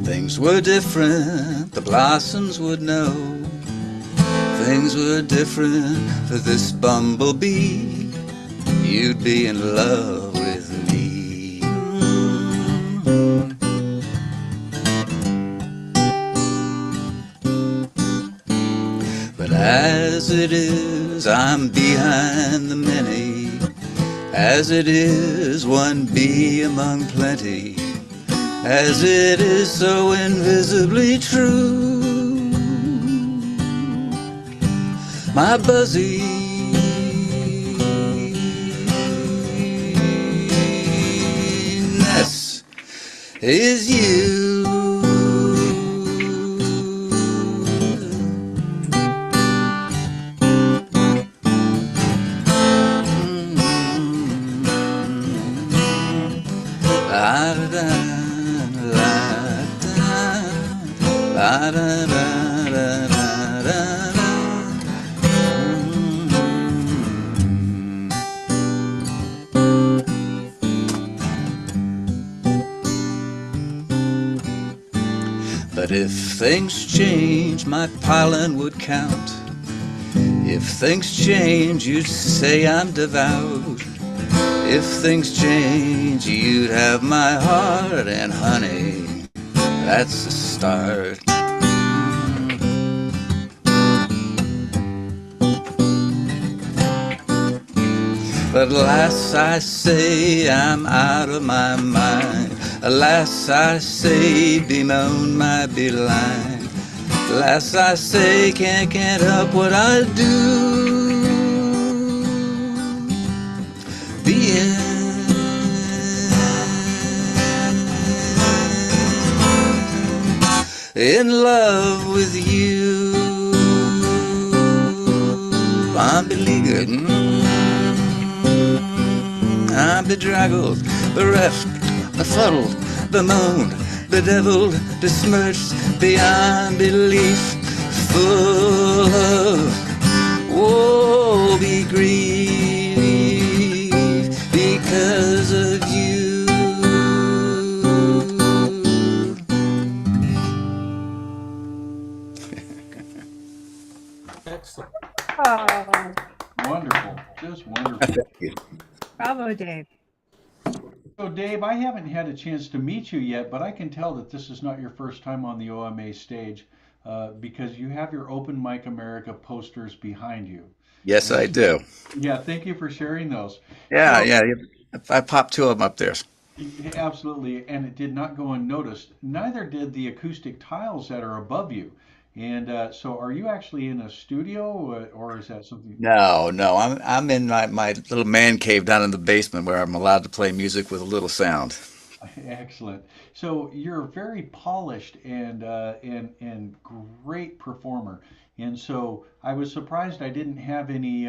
Things were different, the blossoms would know. Things were different for this bumblebee. You'd be in love with me. But as it is, I'm behind the many. As it is, one bee among plenty. As it is, so invisibly true. My buzzy ness is you. But if things change, my pollen would count. If things change, you'd say I'm devout. If things change, you'd have my heart, and honey, that's the start. But alas, I say I'm out of my mind. Alas, I say bemoan my beeline. Alas, I say can't help what I do. Being in love with you. I'm beleaguered. I'm I'm bedraggled, bereft, befuddled, bemoaned, bedeviled, besmirched beyond belief, full of woe, be grieved because of you. Excellent. Oh, Wonderful, just wonderful. Thank you. bravo, Dave. So, Dave, I haven't had a chance to meet you yet, but I can tell that this is not your first time on the OMA stage because you have your Open Mic America posters behind you. Yes, And I do. yeah, thank you for sharing those. Yeah, So, yeah. I popped two of them up there. absolutely, and it did not go unnoticed. Neither did the acoustic tiles that are above you. And so, are you actually in a studio, or is that something? No, no. I'm in my little man cave down in the basement where I'm allowed to play music with a little sound. Excellent. So you're very polished and great performer. And so I was surprised I didn't have any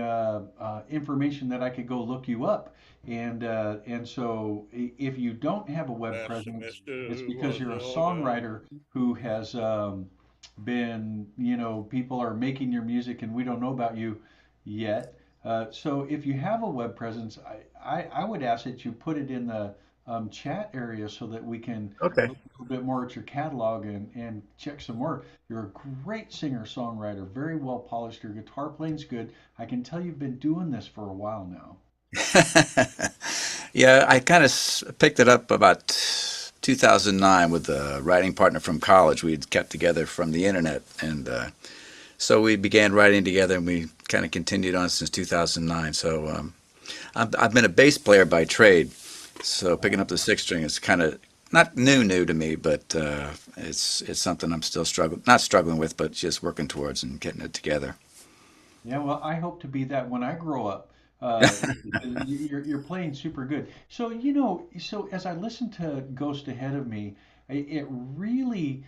information that I could go look you up. And so if you don't have a web presence, it's because you're a songwriter who has been, people are making your music and we don't know about you yet. So if you have a web presence, I would ask that you put it in the chat area so that we can Okay. look a little bit more at your catalog and check some more. You're a great singer-songwriter, very well polished. Your guitar playing's good. I can tell you've been doing this for a while now. Yeah, I kind of picked it up about 2009 with a writing partner from college. We'd kept together from the internet, and so we began writing together, and we kind of continued on since 2009. So I've been a bass player by trade, so picking up the six string is kind of not new to me, but it's something I'm still not struggling with, but just working towards and getting it together. Yeah, well, I hope to be that when I grow up. Because you're playing super good. So, so as I listened to Ghost Ahead of Me, it really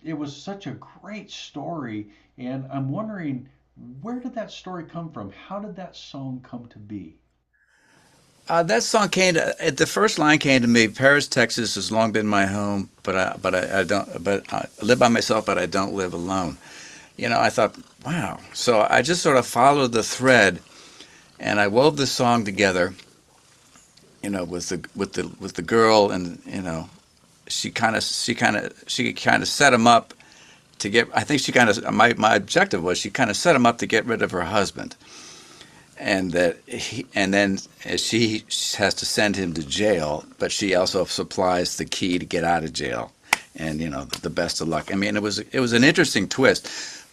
it was such a great story, and I'm wondering where did that story come from? How did that song come to be? That song came the first line came to me. Paris, Texas has long been my home, I don't, but I live by myself, but I don't live alone. I thought, wow. So I just sort of followed the thread, and I wove the song together. With the girl, and she kind of set him up to get. I think she kind of my objective was she kind of set him up to get rid of her husband, and then she has to send him to jail, but she also supplies the key to get out of jail, and the best of luck. I mean, it was an interesting twist,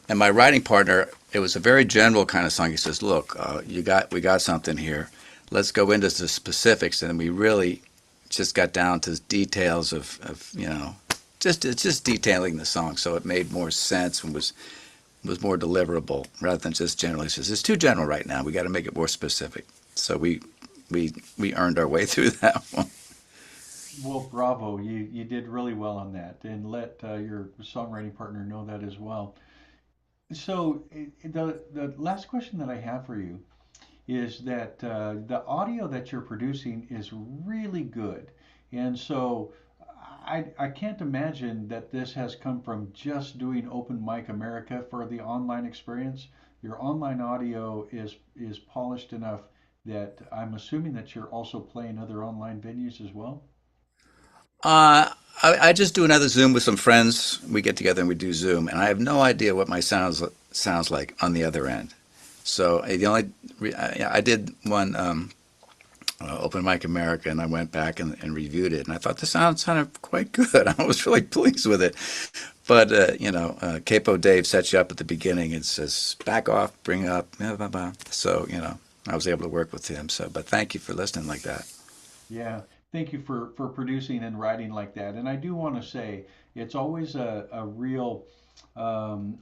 and my writing partner, it was a very general kind of song. He says, "Look, we got something here. Let's go into the specifics," and we really just got down to details of just detailing the song, so it made more sense and was more deliverable rather than just generally says it's too general right now. We got to make it more specific. So we earned our way through that one. Well, bravo. You did really well on that, and let your songwriting partner know that as well. So the last question that I have for you is that the audio that you're producing is really good. And so I can't imagine that this has come from just doing Open Mic America for the online experience. Your online audio is polished enough that I'm assuming that you're also playing other online venues as well. Uh, I just do another Zoom with some friends. We get together and we do Zoom, and I have no idea what my sounds like on the other end. So the only I did one Open Mic America, and I went back and reviewed it, and I thought the sound sounded quite good. I was really pleased with it. But Capo Dave sets you up at the beginning and says, "Back off, bring up." Blah, blah, blah. So I was able to work with him. So, but thank you for listening like that. Yeah, thank you for producing and writing like that. And I do want to say it's always a real,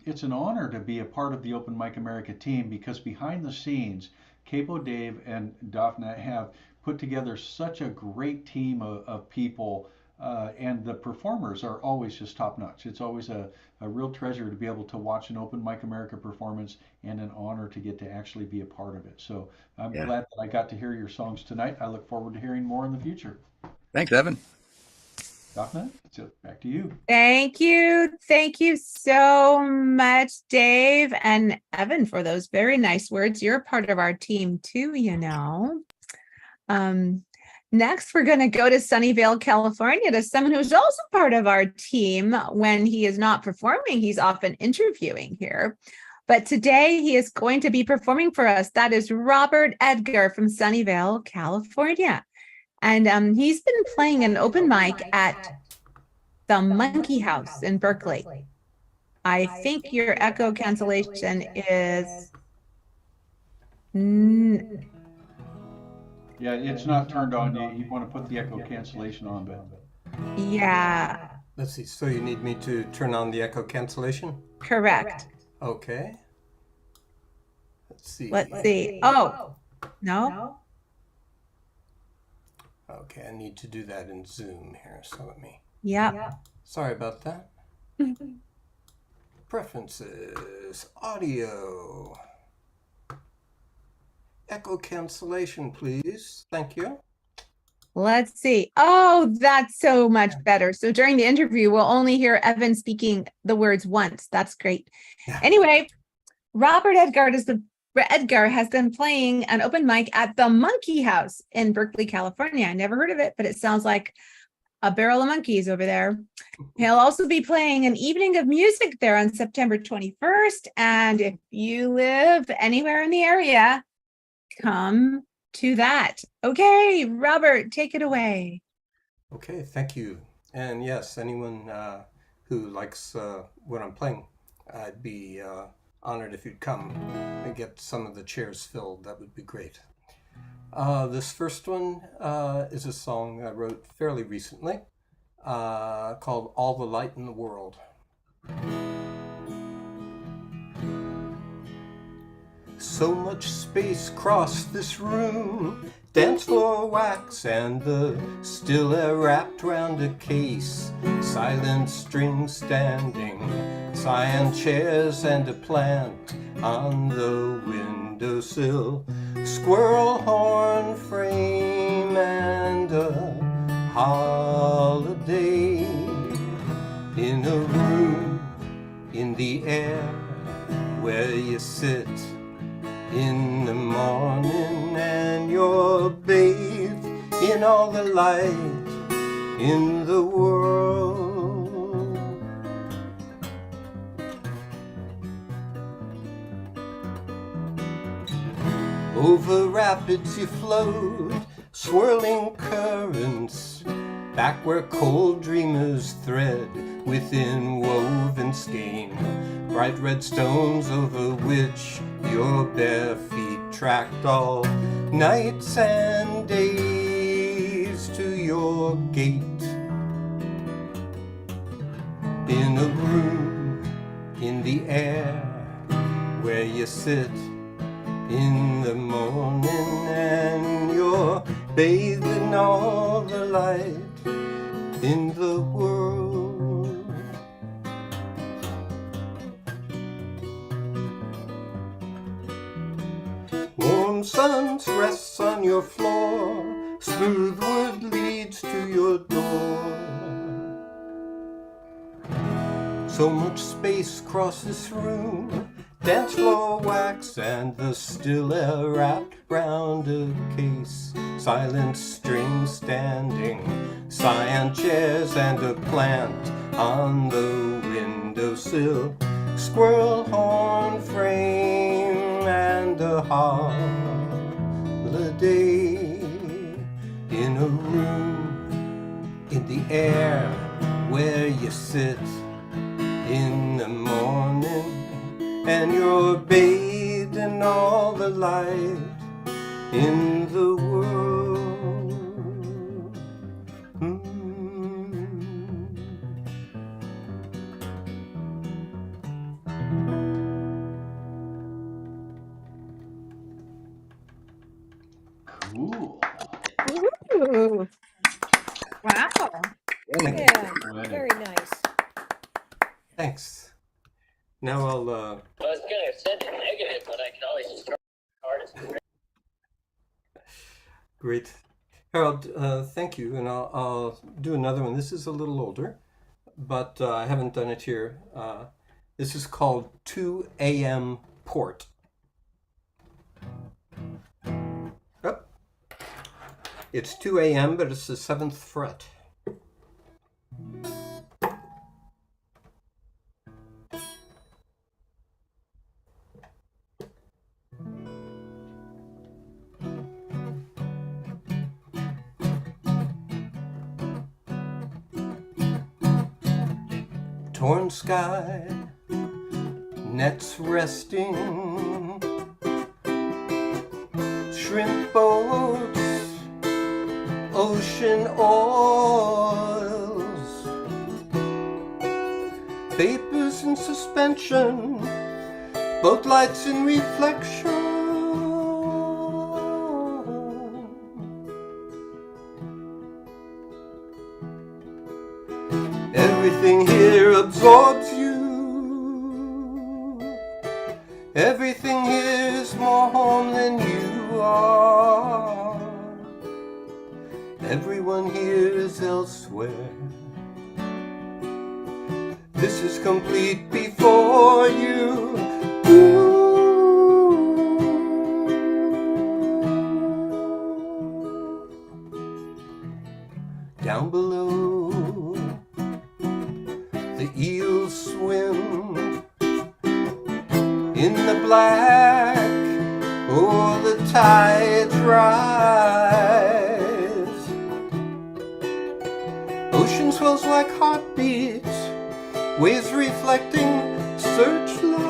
it's an honor to be a part of the Open Mic America team because behind the scenes, Capo Dave and Daphne have put together such a great team of people and the performers are always just top notch. It's always a real treasure to be able to watch an Open Mic America performance and an honor to get to actually be a part of it. So I'm Yeah. glad that I got to hear your songs tonight. I look forward to hearing more in the future. Thanks, Evan. Daphne, so back to you. Thank you. Thank you so much, Dave and Evan, for those very nice words. You're part of our team too, you know. Next, we're going to go to Sunnyvale, California, to someone who's also part of our team. When he is not performing, he's often interviewing here. But today he is going to be performing for us. That is Robert Edgar from Sunnyvale, California. And he's been playing an open mic at the Monkey House in Berkeley. I think your echo cancellation is... Yeah, it's not turned on. You want to put the echo cancellation on, but Yeah, Let's see. So you need me to turn on the echo cancellation? correct. Okay. Let's see. Let's see. Oh, no. Okay, I need to do that in Zoom here. So let me. Yep. Sorry about that. Preferences, audio. Echo cancellation, please. Thank you. Let's see. Oh, that's so much better. So during the interview, we'll only hear Evan speaking the words once. That's great. Yeah. Anyway, Robert Edgar has been playing an open mic at the Monkey House in Berkeley, California. I never heard of it, but it sounds like a barrel of monkeys over there. He'll also be playing an evening of music there on September 21st. And if you live anywhere in the area, come to that. Okay, Robert, take it away. Okay, thank you. And yes, anyone who likes what I'm playing, I'd be honored if you'd come and get some of the chairs filled. That would be great. This first one is a song I wrote fairly recently called All the Light in the World. So much space across this room, dance floor wax and the still air wrapped round a case, silent strings standing, cyan chairs and a plant on the windowsill, squirrel horn frame and a holiday in a room in the air where you sit in the morning and you're bathed in all the light in the world. Over rapids you float, swirling currents, back where cold dreamers thread within woven skein, bright red stones over which your bare feet tracked all nights and days to your gate. In a room in the air where you sit in the morning and you're bathed in all the light in the world. Warm sun rests on your floor, smooth wood leads to your door. So much space across this room, dance floor wax and the still air wrapped round a case, silent strings standing, cyan chairs and a plant on the windowsill, squirrel horn frame and a holiday in a room in the air where you sit in the morning and you're bathed in all the light in the world. cool. Ooh. Wow. Yeah, Poetic. very nice. Thanks. Now I'll. I was going to send it negative, but I can always just try hardest. Great. Harold, thank you. And I'll do another one. This is a little older, but I haven't done it here. This is called 2 a.m. Port. Oh. It's 2 a.m., but it's the 7th fret. Torn sky, nets resting, shrimp boats, ocean oils, vapors in suspension, boat lights in reflection. Everything here absorbs you. Everything here is more home than you are. Everyone here is elsewhere. This is complete before you. Down below, the eels swim in the black, oh, the tides rise. Ocean swells like heartbeats, waves reflecting searchlights.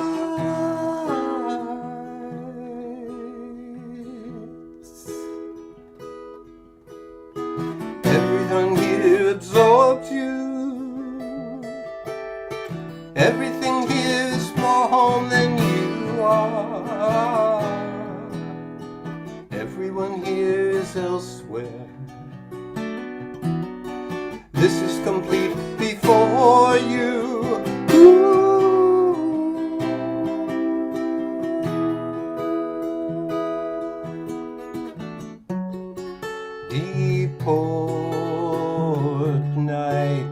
Everyone here absorbs you. Everything here is more home than you are. Everyone here is elsewhere. This is complete before you. Deep port night,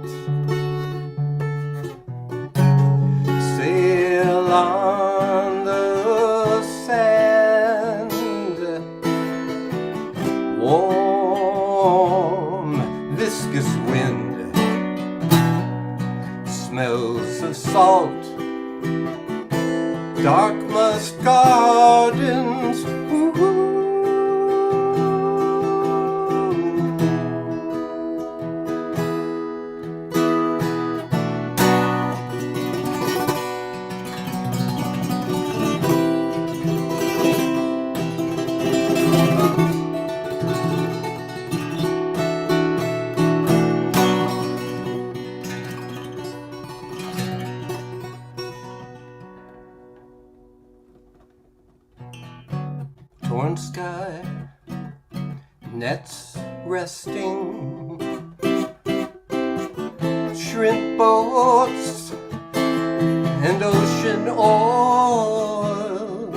sail on the sand, warm, viscous wind, smells of salt, dark musk gardens. Torn sky, nets resting, shrimp boats and ocean oils.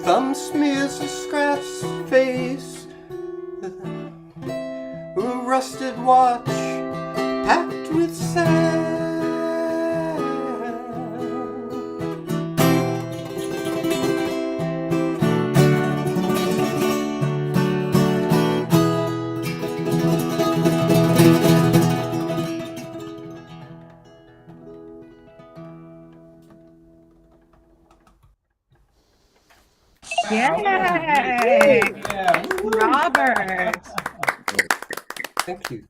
Thumb smears a scratched face, a rusted watch packed with sand. Yay! Yeah. Robert. Thank you.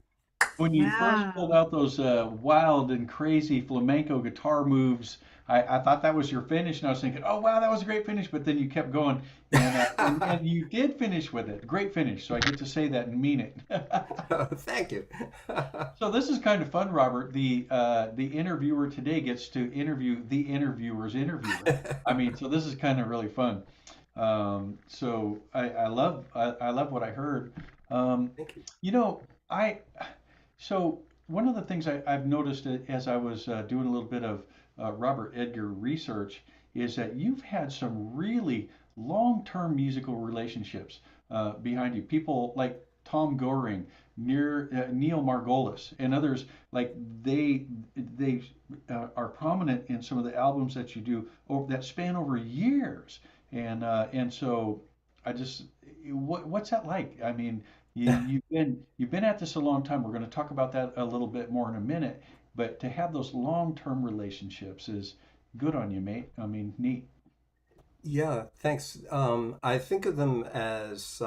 When you Wow. first pulled out those wild and crazy flamenco guitar moves, I thought that was your finish, and I was thinking, oh wow, that was a great finish. But then you kept going, and you did finish with it. Great finish. So I get to say that and mean it. Thank you. So this is kind of fun, Robert. The interviewer today gets to interview the interviewer's interviewer. I mean, so this is kind of really fun. So I love what I heard. Thank you. You know, I so one of the things I've noticed as I was doing a little bit of Robert Edgar research is that you've had some really long-term musical relationships behind you. People like Tom Goring, Neil Margolis, and others like they are prominent in some of the albums that you do that span over years. And so I just what's that like? I mean, you've been at this a long time. We're going to talk about that a little bit more in a minute, but to have those long-term relationships is good on you, mate. I mean, neat. Yeah, thanks. I think of them as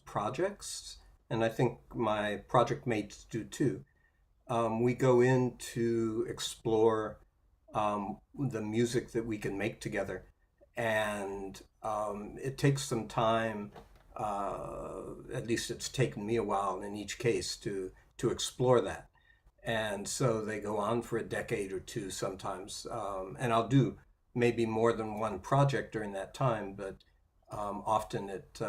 projects, and I think my project mates do too. We go in to explore the music that we can make together, and it takes some time. At least it's taken me a while in each case to explore that. And so they go on for a decade or two sometimes. And I'll do maybe more than one project during that time, but often it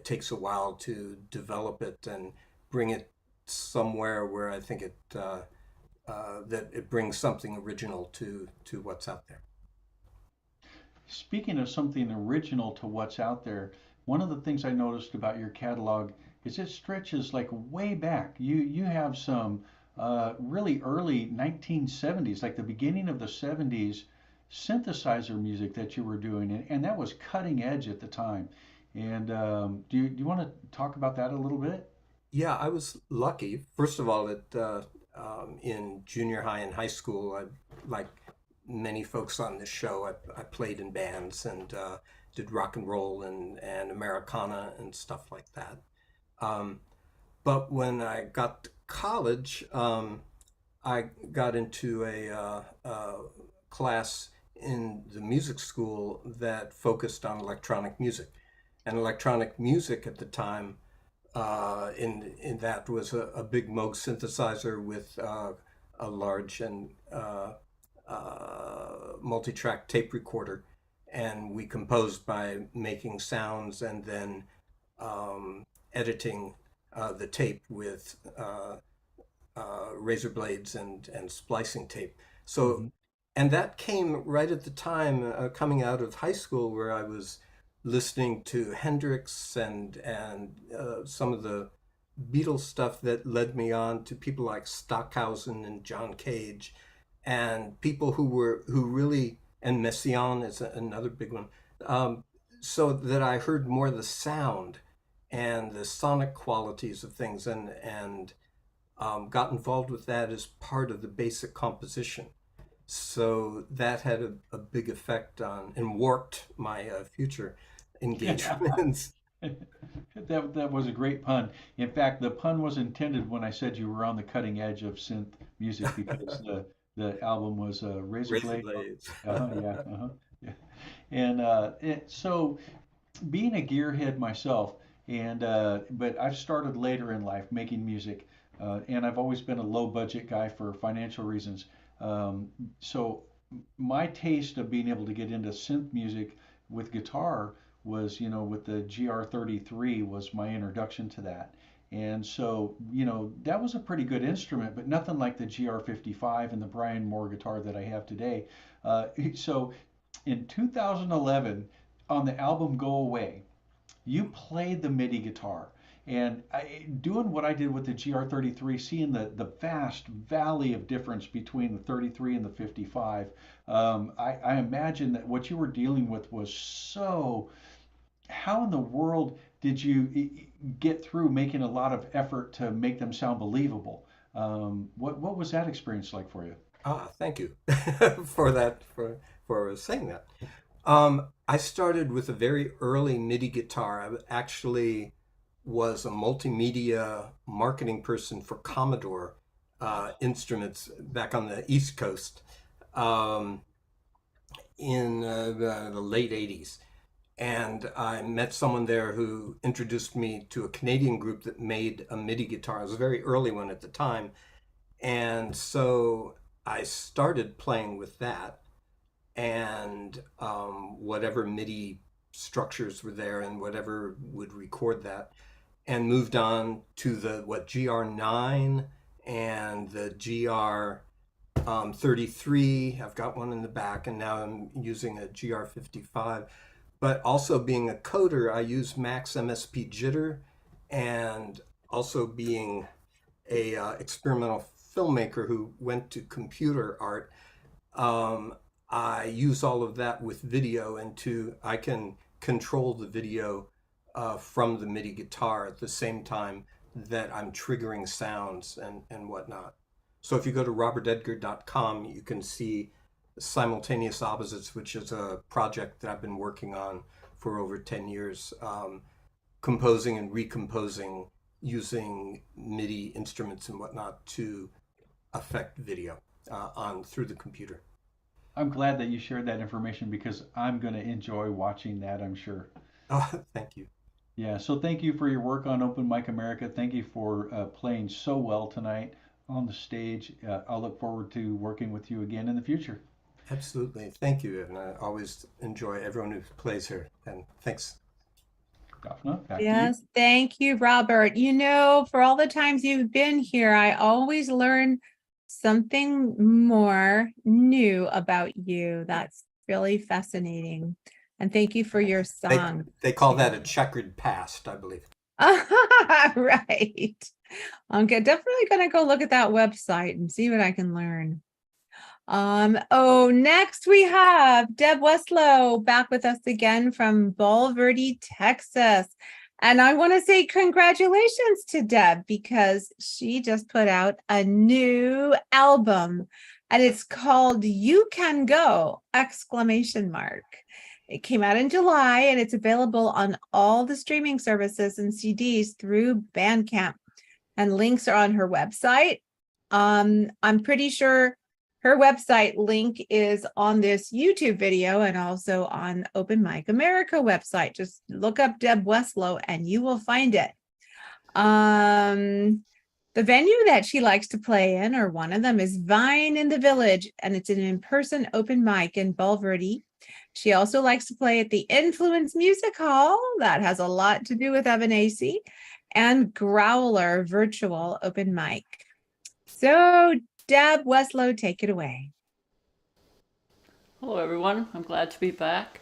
takes a while to develop it and bring it somewhere where I think that it brings something original to what's out there. Speaking of something original to what's out there, one of the things I noticed about your catalog is it stretches like way back. You have some really early 1970s, like the beginning of the 70s synthesizer music that you were doing, and that was cutting edge at the time. And do you want to talk about that a little bit? Yeah, I was lucky. First of all, in junior high and high school, like many folks on this show, I played in bands and did rock and roll and Americana and stuff like that. Um, but when I got to college, I got into a class in the music school that focused on electronic music. And electronic music at the time, in that was a big Moog synthesizer with a large and multi-track tape recorder, and we composed by making sounds and then editing the tape with razor blades and splicing tape. So, Hmm. and that came right at the time coming out of high school where I was listening to Hendrix and some of the Beatles stuff that led me on to people like Stockhausen and John Cage and people who really and Messiaen is another big one. Um, so that I heard more the sound and the sonic qualities of things and got involved with that as part of the basic composition. So that had a big effect on and warped my future engagements. That was a great pun. In fact, the pun was intended when I said you were on the cutting edge of synth music because the album was Razor Razor Blade. blades. Yeah, yeah. And so being a gearhead myself, and but I've started later in life making music, and I've always been a low budget guy for financial reasons. Um, so my taste of being able to get into synth music with guitar was, with the GR33 was my introduction to that. And so, that was a pretty good instrument, but nothing like the GR55 and the Brian Moore guitar that I have today. So in 2011, on the album Go Away, you played the MIDI guitar. And doing what I did with the GR33, seeing the vast valley of difference between the 33 and the 55, I imagine that what you were dealing with was so. How in the world did you get through making a lot of effort to make them sound believable? What was that experience like for you? Ah, thank you for that for saying that. I started with a very early MIDI guitar. I actually was a multimedia marketing person for Commodore instruments back on the East Coast um, in the late 80s. And I met someone there who introduced me to a Canadian group that made a MIDI guitar. It was a very early one at the time. And so I started playing with that and whatever MIDI structures were there and whatever would record that. and moved on to the GR9 and the GR33. I've got one in the back, and now I'm using a GR55. But also being a coder, I use Max MSP Jitter, and also being a experimental filmmaker who went to computer art, I use all of that with video, and I can control the video from the MIDI guitar at the same time that I'm triggering sounds and whatnot. So if you go to robertedgar.com, you can see Simultaneous Opposites, which is a project that I've been working on for over 10 years, composing and recomposing using MIDI instruments and whatnot to affect video through the computer. I'm glad that you shared that information because I'm going to enjoy watching that, I'm sure. Oh, thank you. Yeah, so thank you for your work on Open Mic America. Thank you for playing so well tonight on the stage. I'll look forward to working with you again in the future. Absolutely. Thank you, Evan. I always enjoy everyone who plays here. And thanks. Daphne, back to you. Yes, thank you, Robert. You know, for all the times you've been here, I always learn something more new about you. That's really fascinating. And thank you for your song. They call that a checkered past, I believe. Right. I'm definitely going to go look at that website and see what I can learn. Next we have Deb Westlow back with us again from Wallingford, Texas. And I want to say congratulations to Deb because she just put out a new album and it's called You Can Go! It came out in July and it's available on all the streaming services and CDs through Bandcamp, and links are on her website. I'm pretty sure her website link is on this YouTube video and also on Open Mic America website. Just look up Deb Westlow and you will find it. The venue that she likes to play in, or one of them, is Vine in the Village, and it's an in-person open mic in Bulverde. She also likes to play at the Influence Music Hall, that has a lot to do with Ebenezer, and Growler Virtual Open Mic. So, Deb Westlow, take it away. Hello, everyone. I'm glad to be back.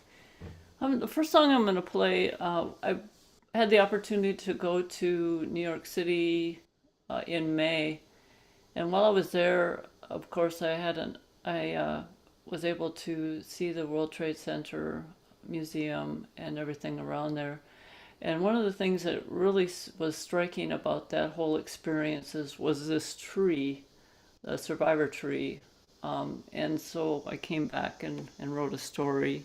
The first song I'm going to play, I had the opportunity to go to New York City in May, and while I was there, of course, I was able to see the World Trade Center Museum and everything around there. And one of the things that really was striking about that whole experience was this tree, the survivor tree. And so I came back and wrote a story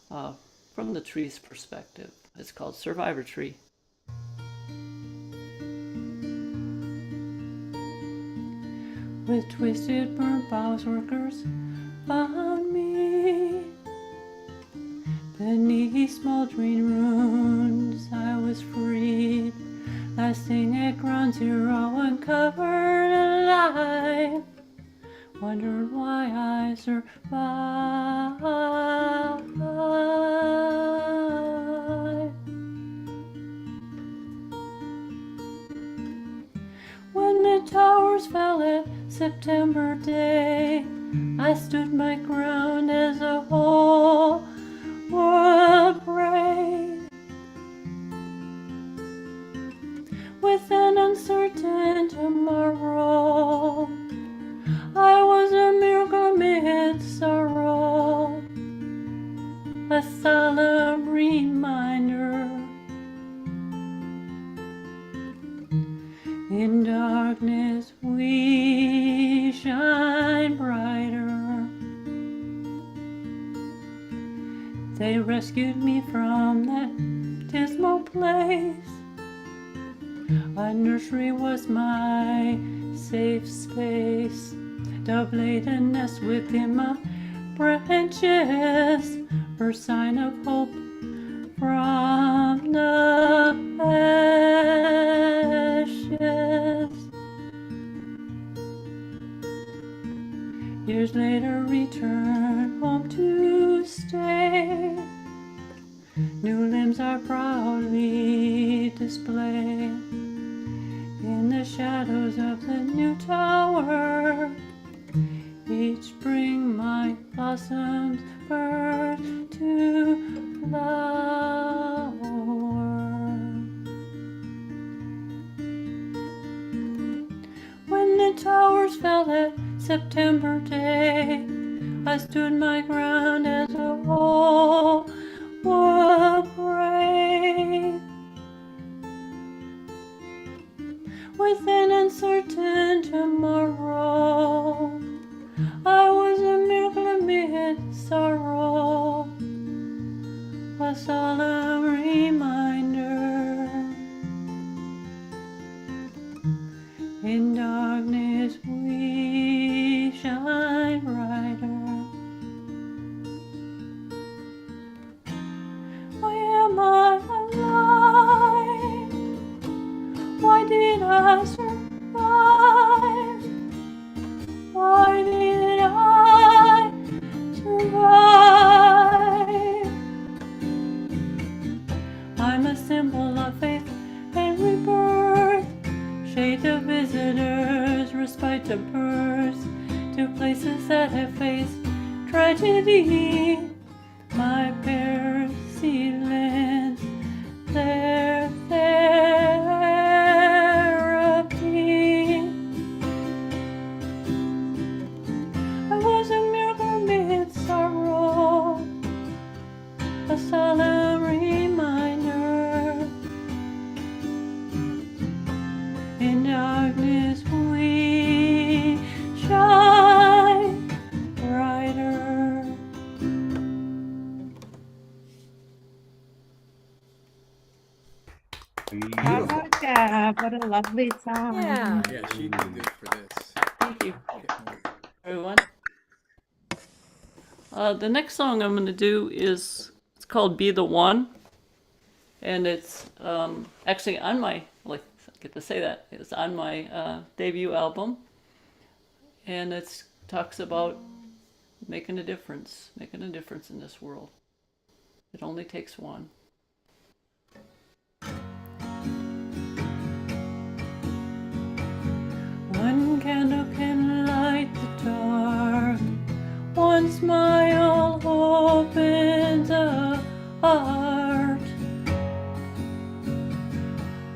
from the tree's perspective. It's called Survivor Tree. With twisted, burnt boughs, workers found me. Beneath smoldering ruins, I was freed. Lasting at ground zero, uncovered alive. Wondered why I survived. When the towers fell at September day, I stood my ground as a whole world prayed. With an uncertain tomorrow, I was a miracle amid sorrow, a solemn reminder. In darkness we shine brighter. They rescued me from that dismal place. A nursery was my safe space. Dove laid a nest within my branches, for sign of hope from the ashes. Years later, return home to stay. New limbs are proudly displayed. in the shadows of the new tower. Each spring my blossoms burst to flower. When the towers fell that September day, I stood my ground as a whole would pray. With an uncertain tomorrow, I was a miracle amid sorrow, a solemn reminder. In darkness we shine brighter. Why am I alive? Why did I survive? Why did I survive? I'm a symbol of faith and rebirth, shade of visitors, respite to birth, to places that have faced tragedy. My bare seedlings, their therapy. I was a miracle amid sorrow, a solemn reminder. In darkness we shine brighter. How about that? What a lovely song. Yeah. Yeah, she'd be good for this. Thank you, everyone. The next song I'm going to do is, it's called Be the One. And it's actually on my, like, I get to say that, it's on my debut album. And it talks about making a difference in this world. It only takes one. One candle can light the dark. One smile opens a heart.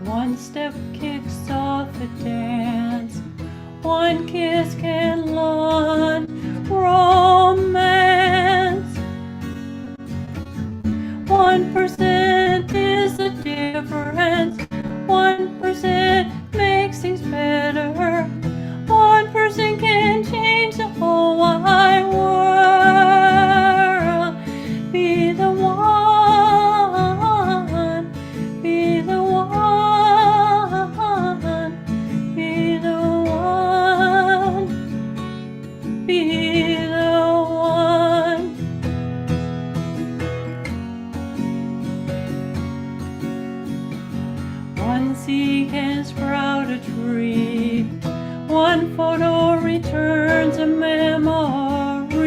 One step kicks off a dance. One kiss can launch romance. 1% is the difference. 1% makes things better. 1% can change the whole wide world. Be the one. Be the one. Be the one. Be the one. One seed can sprout a tree. One photo returns a memory.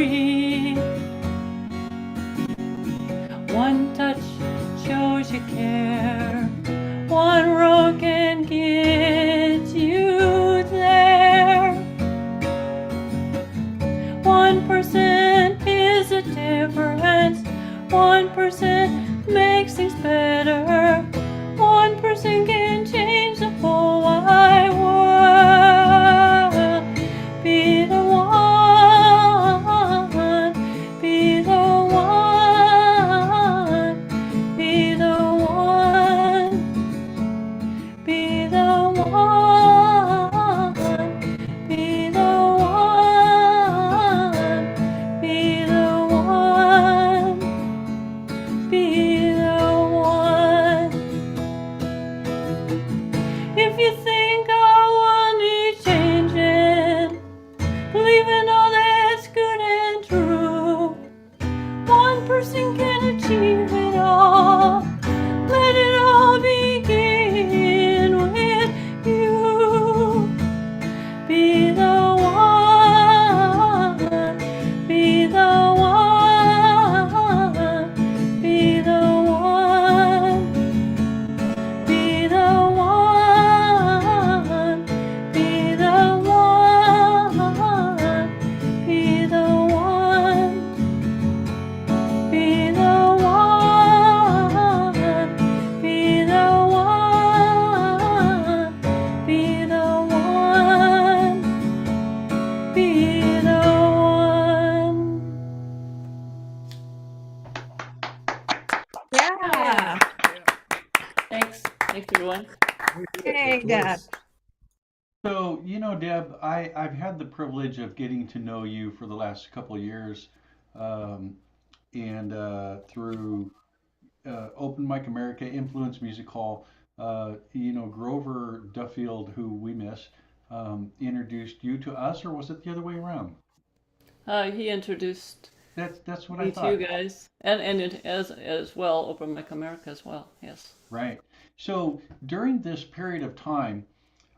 One touch shows you care. One road can get you there. 1% is the difference. 1% makes things better. 1% can change the whole wide world. Be the one. Be the one. Be the one. Hey, Deb. course. So, Deb, I've had the privilege of getting to know you for the last couple of years, um, and through Open Mic America, Influence Music Hall, Grover Duffield, who we miss, introduced you to us, or was it the other way around? He introduced That's what I me to you thought. guys, and as well, Open Mic America as well. Yes. Right. So during this period of time,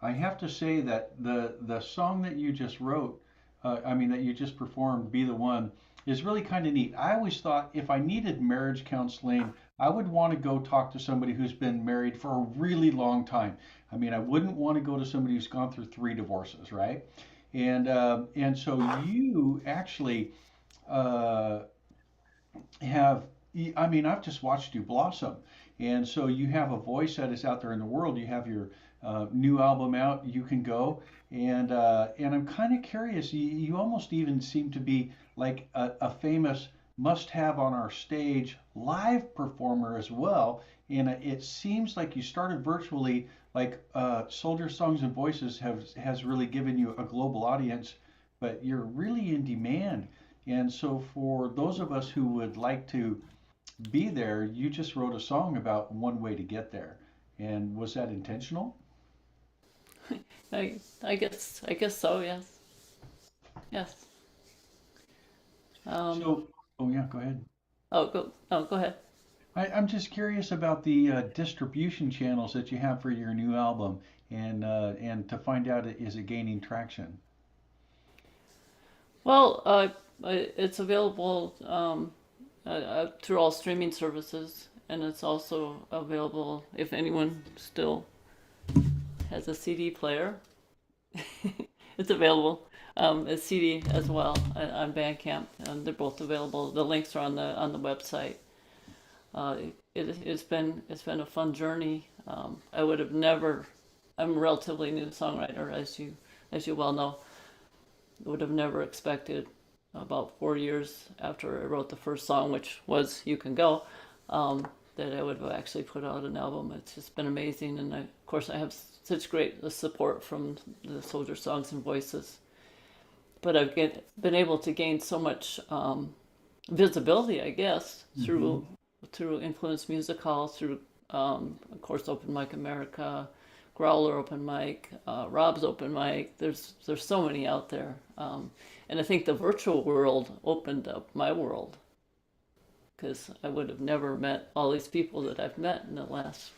I have to say that the song that you just wrote, I mean that you just performed, "Be the One," is really kind of neat. I always thought if I needed marriage counseling, I would want to go talk to somebody who's been married for a really long time. I mean, I wouldn't want to go to somebody who's gone through three divorces, right? And so you actually uh, have I mean, I've just watched you blossom. And so you have a voice that is out there in the world. You have your new album out, You Can Go. And I'm kind of curious. You almost even seem to be like a famous must have on our stage live performer as well. And it seems like you started virtually, like Soldier Songs and Voices has really given you a global audience, but you're really in demand. And so, for those of us who would like to be there, you just wrote a song about one way to get there. And was that intentional? I guess so. Yes. Yes. Um. So, oh yeah, go ahead. Oh, go. Oh, go ahead. I'm just curious about the distribution channels that you have for your new album, and to find out is it gaining traction? Well, it's available through all streaming services, and it's also available if anyone still has a CD player. It's available as CD as well on Bandcamp, and they're both available. The links are on the website. It's been a fun journey. I would have never. I'm a relatively new songwriter, as you well know. Would have never expected about 4 years after I wrote the first song, which was "You Can Go," that I would have actually put out an album. It's just been amazing, and of course I have such great support from the Soldier Songs and Voices. But been able to gain so much visibility, I guess, Hmm. through Influence Music Hall, through of course Open Mic America, Growler Open Mic, Rob's Open Mic. There's so many out there, and I think the virtual world opened up my world because I would have never met all these people that I've met in the last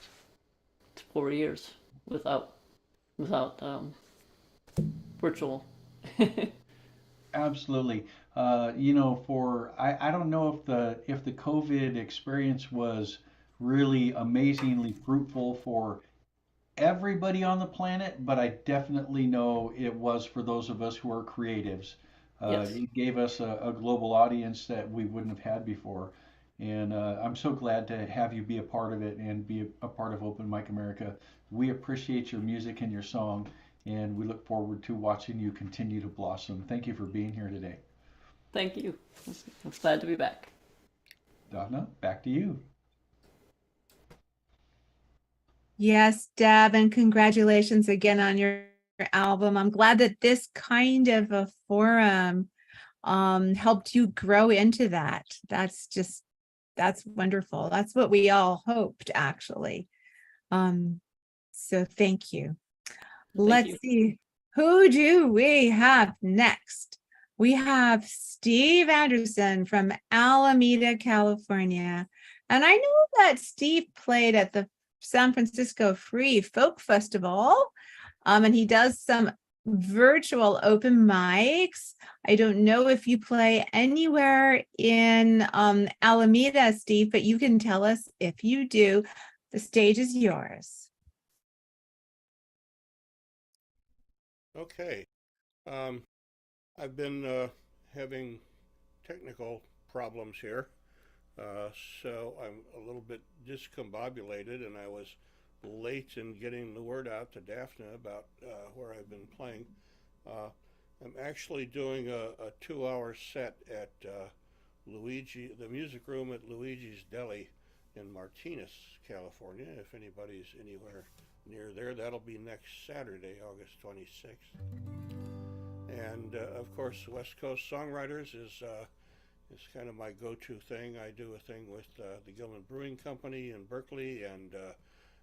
4 years without virtual. Absolutely. For I don't know if the COVID experience was really amazingly fruitful for everybody on the planet, but I definitely know it was for those of us who are creatives. Yes, It gave us a global audience that we wouldn't have had before. And I'm so glad to have you be a part of it and be a part of Open Mic America. We appreciate your music and your song, and we look forward to watching you continue to blossom. Thank you for being here today. thank you. I'm glad to be back. Donna, back to you. Yes, Deb, and congratulations again on your album. I'm glad that this kind of a forum helped you grow into that. That's wonderful. That's what we all hoped, actually. So thank you. Thank Let's you. see. Who do we have next? We have Steve Andersen from Alameda, California. And I know that Steve played at the San Francisco Free Folk Festival, and he does some virtual open mics. I don't know if you play anywhere in Alameda, Steve, but you can tell us if you do. The stage is yours. Okay. Um, I've been having technical problems here, uh, so I'm a little bit discombobulated, and I was late in getting the word out to Daphne about where I've been playing. Uh, I'm actually doing a 2 hour set at the music room at Luigi's Deli in Martinez, California, if anybody's anywhere near there. That'll be next Saturday, August 26th. And of course, West Coast Songwriters is kind of my go-to thing. I do a thing with the Gilman Brewing Company in Berkeley, and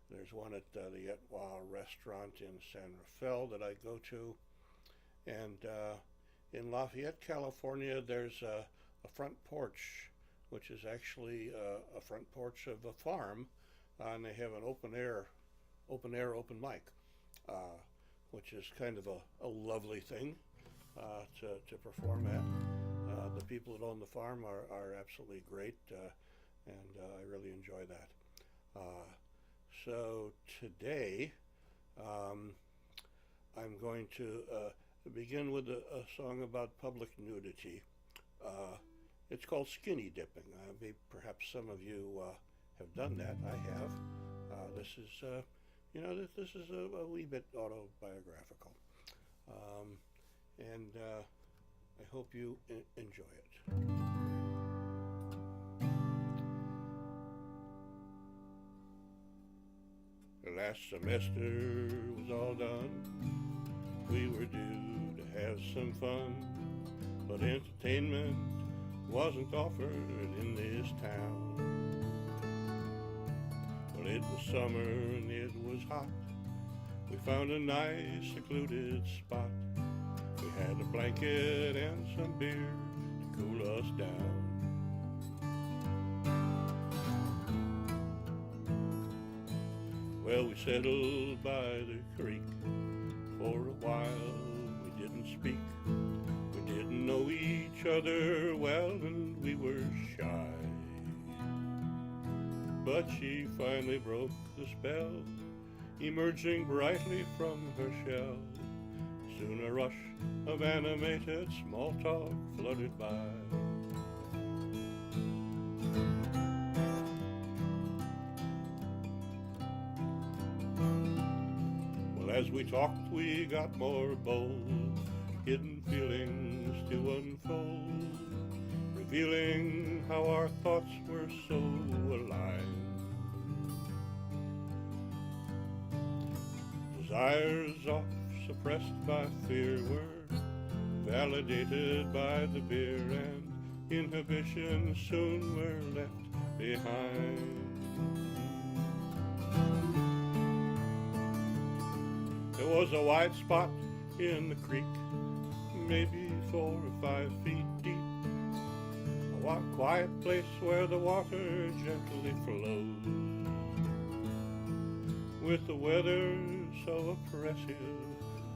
there's one at the Etwa restaurant in San Rafael that I go to. And in Lafayette, California, there's a front porch, which is actually a front porch of a farm, and they have an open mic, which is kind of a lovely thing to perform at. The people that own the farm are absolutely great, and I really enjoy that. So today, I'm going to begin with a song about public nudity. It's called Skinny Dipping. Perhaps some of you have done that. I have. This is, this is a wee bit autobiographical, and I hope you enjoy it. The last semester was all done. We were due to have some fun, but entertainment wasn't offered in this town. Well, it was summer and it was hot. We found a nice secluded spot. We had a blanket and some beer to cool us down. Well, we settled by the creek. For a while we didn't speak. We didn't know each other well and we were shy. But she finally broke the spell, emerging brightly from her shell. Soon a rush of animated small talk flooded by. Well, as we talked, we got more bold, hidden feelings to unfold, revealing how our thoughts were so aligned. Desires oft suppressed by fear were validated by the beer, and inhibitions soon were left behind. There was a wide spot in the creek, maybe 4 or 5 feet deep, a quiet place where the water gently flows. With the weather so oppressive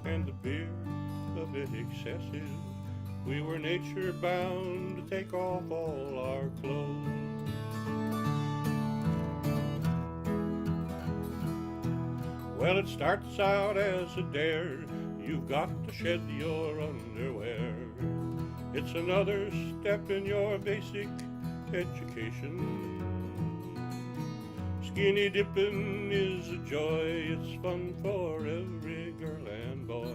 and the beer a bit excessive, we were nature bound to take off all our clothes. Well, it starts out as a dare. You've got to shed your underwear. It's another step in your basic education. Skinny dipping is a joy. It's fun for every girl and boy.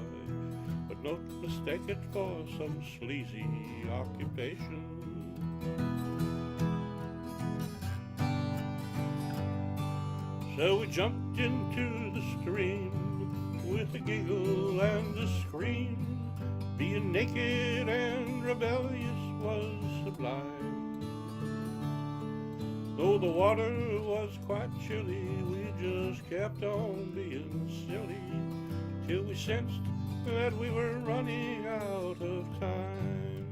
But don't mistake it for some sleazy occupation. So we jumped into the stream with a giggle and a scream. Being naked and rebellious was sublime. Though the water was quite chilly, we just kept on being silly till we sensed that we were running out of time.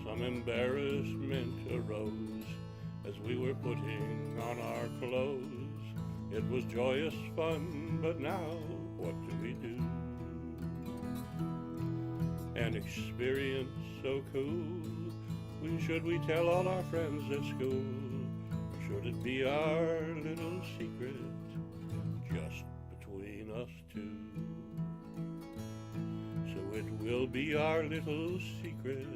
Some embarrassment arose as we were putting on our clothes. It was joyous fun, but now what do we do? An experience so cool, should we tell all our friends at school? Or should it be our little secret, just between us two? So it will be our little secret,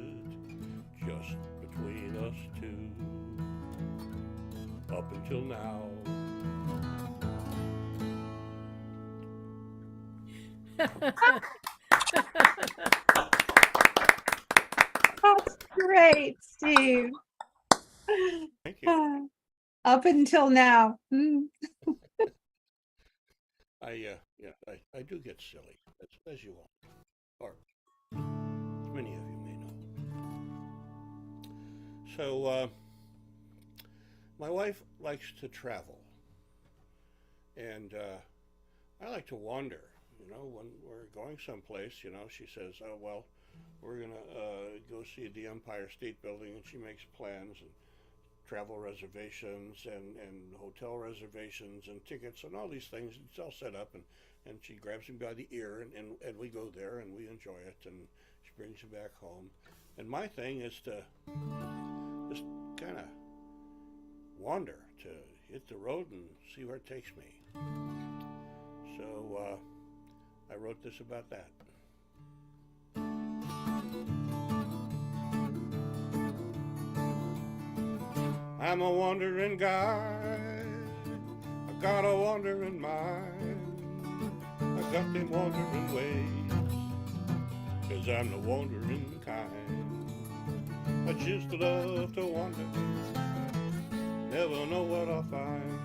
just between us two. Up until now. That's great. Steve. Thank you. Up until now. I do get silly, as you all, or many of you may know. So, my wife likes to travel, and I like to wander. You know, when we're going someplace, you know, she says, "Oh well, we're gonna go see the Empire State Building," and she makes plans and travel reservations and hotel reservations and tickets and all these things. It's all set up, and she grabs me by the ear, and we go there and we enjoy it, and she brings me back home. And my thing is to just kind of wander, to hit the road and see where it takes me. So I wrote this about that. I'm a wandering guy, I got a wandering mind, I got them wandering ways, 'cause I'm the wandering kind. I just love to wander, never know what I'll find.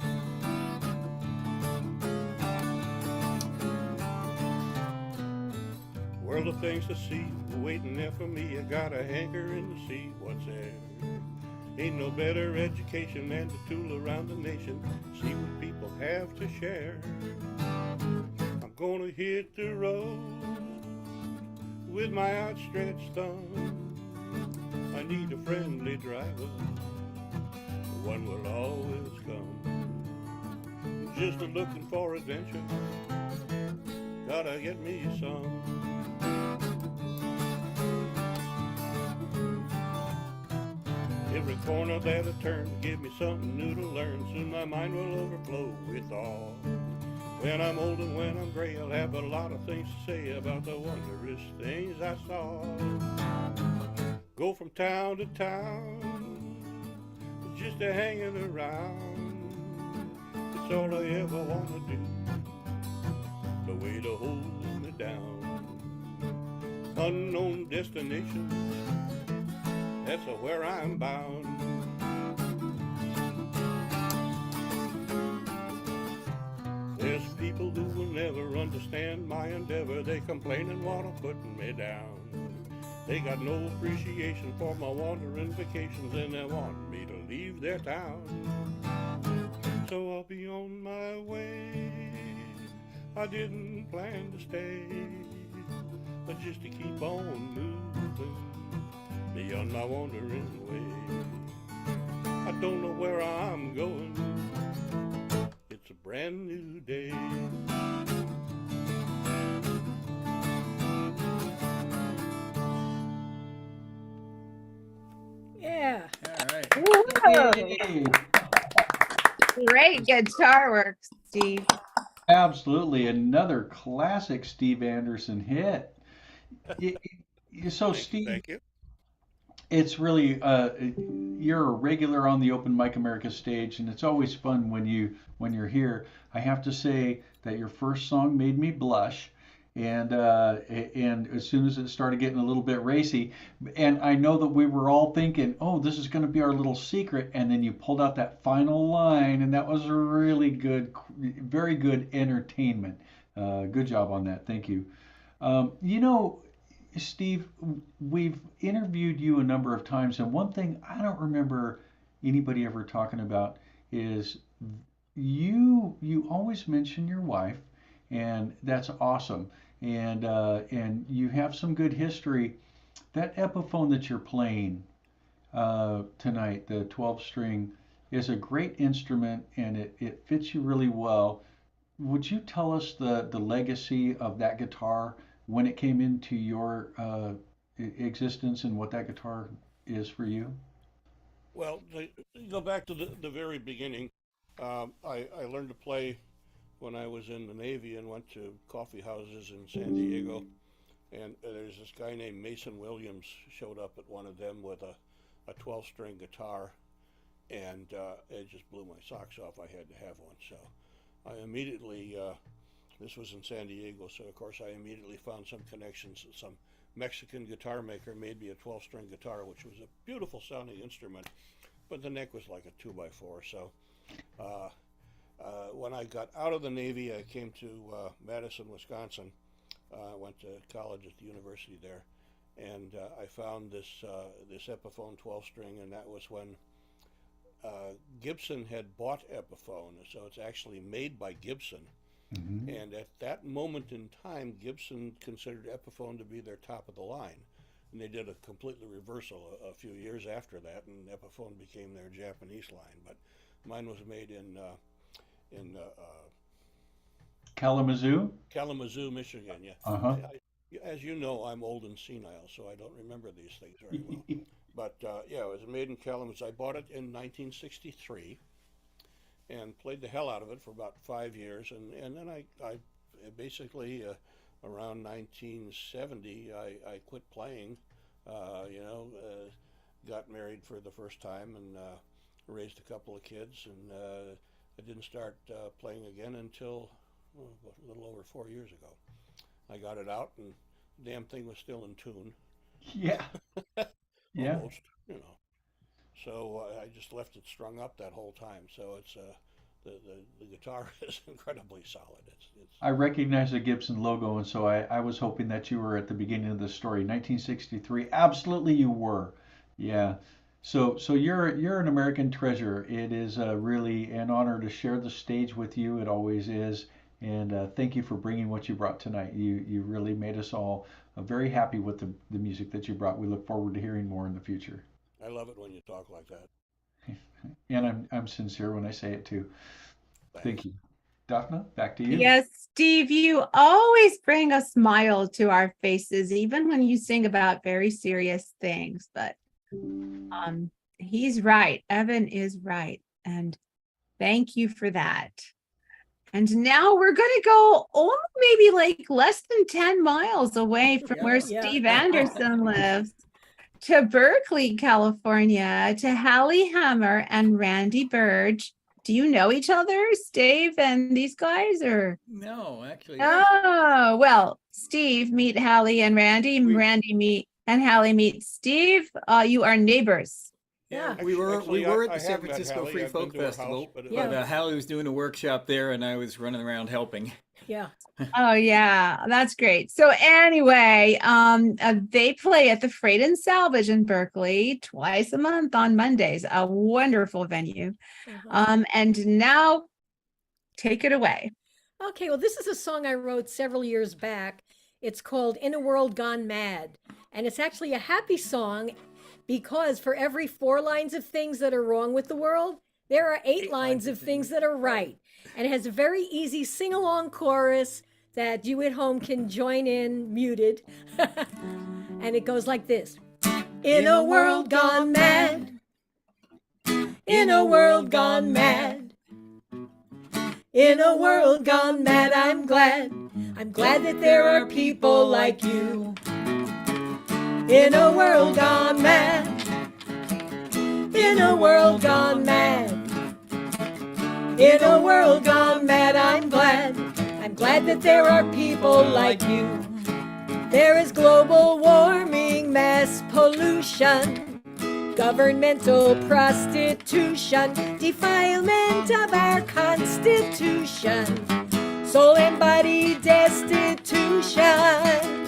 World of things to see, waiting there for me, I got a hankering to see what's there. Ain't no better education than to tool around the nation, see what people have to share. I'm gonna hit the road with my outstretched thumb. I need a friendly driver, one will always come. Just a looking for adventure, gotta get me some. Every corner that I turn, give me something new to learn. Soon my mind will overflow with awe. When I'm old and when I'm gray, I'll have a lot of things to say about the wondrous things I saw. Go from town to town, just a hanging around. It's all I ever want to do, the way to hold me down. Unknown destinations, that's where I'm bound. There's people who will never understand my endeavor. They complain and want to put me down. They got no appreciation for my wandering vacations, and they want me to leave their town. So I'll be on my way. I didn't plan to stay, but just to keep on moving beyond my wandering way. I don't know where I'm going, it's a brand new day. Yeah. All right. Whoa. Yay. Great guitar work, Steve. Absolutely, another classic Steve Andersen hit. Y- So, Steve, Thank you. it's really you're a regular on the Open Mic America stage, and it's always fun when you're here. I have to say that your first song made me blush, and as soon as it started getting a little bit racy, and I know that we were all thinking, oh, this is going to be our little secret, and then you pulled out that final line, and that was a really good, very good entertainment. Good job on that. Thank you. You know, Steve, we've interviewed you a number of times, and one thing I don't remember anybody ever talking about is you always mention your wife, and that's awesome. And you have some good history. That Epiphone that you're playing tonight, the 12 string, is a great instrument, and it fits you really well. Would you tell us the legacy of that guitar when it came into your existence and what that guitar is for you? Well, go back to the very beginning. I learned to play when I was in the Navy and went to coffee houses in San Diego. And there's this guy named Mason Williams showed up at one of them with a 12-string guitar, and it just blew my socks off. I had to have one. So I immediately, this was in San Diego, so of course I immediately found some connections at some Mexican guitar maker made me a 12-string guitar, which was a beautiful sounding instrument, but the neck was like a 2x4. So when I got out of the Navy, I came to Madison, Wisconsin. I went to college at the university there, and I found this Epiphone 12-string, and that was when Gibson had bought Epiphone, so it's actually made by Gibson. Mm-hmm. And at that moment in time, Gibson considered Epiphone to be their top of the line. And they did a completely reversal a few years after that, and Epiphone became their Japanese line. But mine was made in Kalamazoo, Michigan. Yeah. Uh-huh. As you know, I'm old and senile, so I don't remember these things very well. But yeah, it was made in Kalamazoo. I bought it in 1963 and played the hell out of it for about 5 years. And then I basically, around 1970, I quit playing, got married for the first time and raised a couple of kids. And I didn't start playing again until a little over 4 years ago. I got it out, and the damn thing was still in tune. Yeah. Yeah. Almost, So I just left it strung up that whole time. So it's the guitar is incredibly solid. It's I recognize the Gibson logo, and so I was hoping that you were at the beginning of the story. 1963, absolutely you were. Yeah. So you're an American treasure. It is really an honor to share the stage with you. It always is. And thank you for bringing what you brought tonight. You really made us all very happy with the music that you brought. We look forward to hearing more in the future. I love it when you talk like that. And I'm sincere when I say it too. Thanks. Thank you. Daphna, back to you. Yes, Steve, you always bring a smile to our faces, even when you sing about very serious things. But he's right. Evan is right. And thank you for that. And now we're going to go maybe like less than 10 miles away from where Steve Andersen lives, to Berkeley, California, to Hallie Hammer and Randy Burge. Do you know each other, Steve and these guys, or? No, actually. Oh, well, Steve, meet Hallie and Randy. Randy meet and Hallie meet Steve. You are neighbors. Yeah, Actually, we were at I the San have met Francisco Hallie. Free I've been Folk to her house, Festival, but but Hallie was doing a workshop there, and I was running around helping. Yeah. Oh yeah, that's great. So anyway, they play at the Freight and Salvage in Berkeley twice a month on Mondays. A wonderful venue. And now, take it away. Okay, well, this is a song I wrote several years back. It's called "In a World Gone Mad," and it's actually a happy song because for every 4 lines of things that are wrong with the world, there are 8 lines of things that are right. And it has a very easy sing-along chorus that you at home can join in muted. And it goes like this. In a world gone mad, in a world gone mad, in a world gone mad, I'm glad that there are people like you. In a world gone mad, in a world gone mad, in a world gone mad, I'm glad that there are people like you. There is global warming, mass pollution, governmental prostitution, defilement of our constitution, soul and body destitution.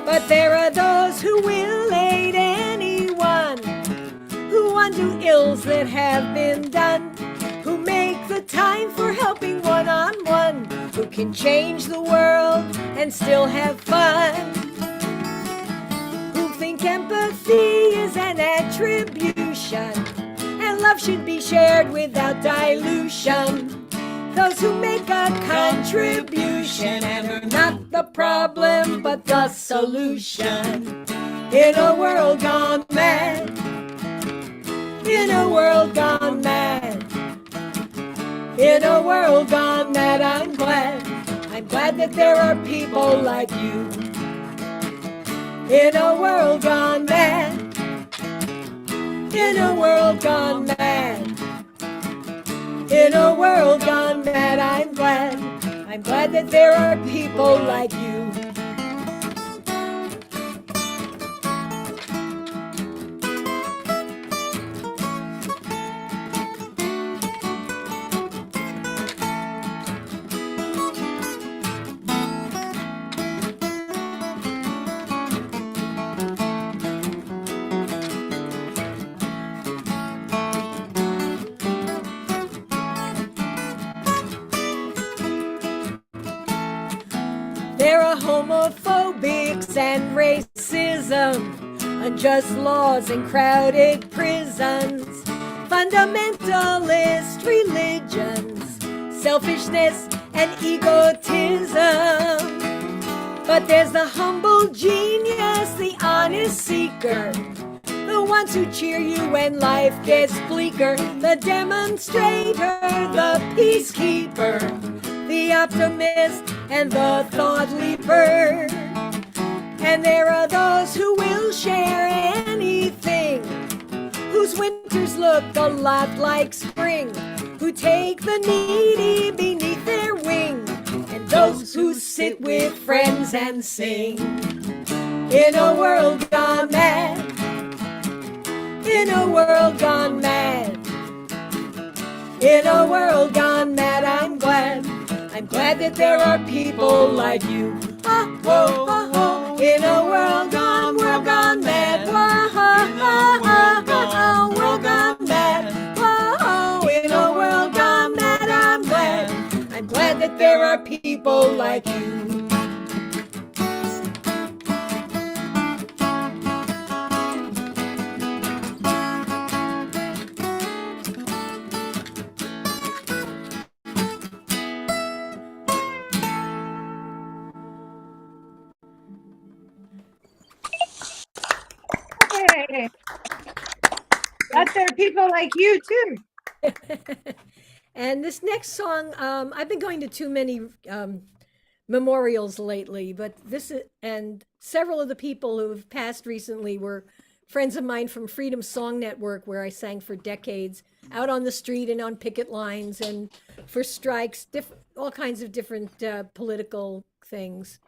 But there are those who will aid anyone who undo ills that have been done, who make the time for helping one-on-one, who can change the world and still have fun, who think empathy is an attribution and love should be shared without dilution. Those who make a contribution and are not the problem but the solution. In a world gone mad, in a world gone mad, in a world gone mad, I'm glad that there are people like you. In a world gone mad, in a world gone mad, in a world gone mad, I'm glad that there are people like you. and racism, unjust laws and crowded prisons, fundamentalist religions, selfishness and egotism. But there's the humble genius, the honest seeker, the ones who cheer you when life gets bleaker, the demonstrator, the peacekeeper, the optimist and the thought leaper. And there are those who will share anything, whose winters look a lot like spring, who take the needy beneath their wing, and those who sit with friends and sing. In a world gone mad, in a world gone mad, in a world gone mad, I'm glad that there are people like you. Oh, oh, oh, oh. In a world gone mad, whoa, oh, oh, oh, oh, world gone mad, whoa, oh, in a world gone mad, I'm glad that there are people like you. Hey, that there are people like you too. And this next song, I've been going to too many memorials lately, but and several of the people who have passed recently were friends of mine from Freedom Song Network, where I sang for decades, out on the street and on picket lines and for strikes, all kinds of different political things.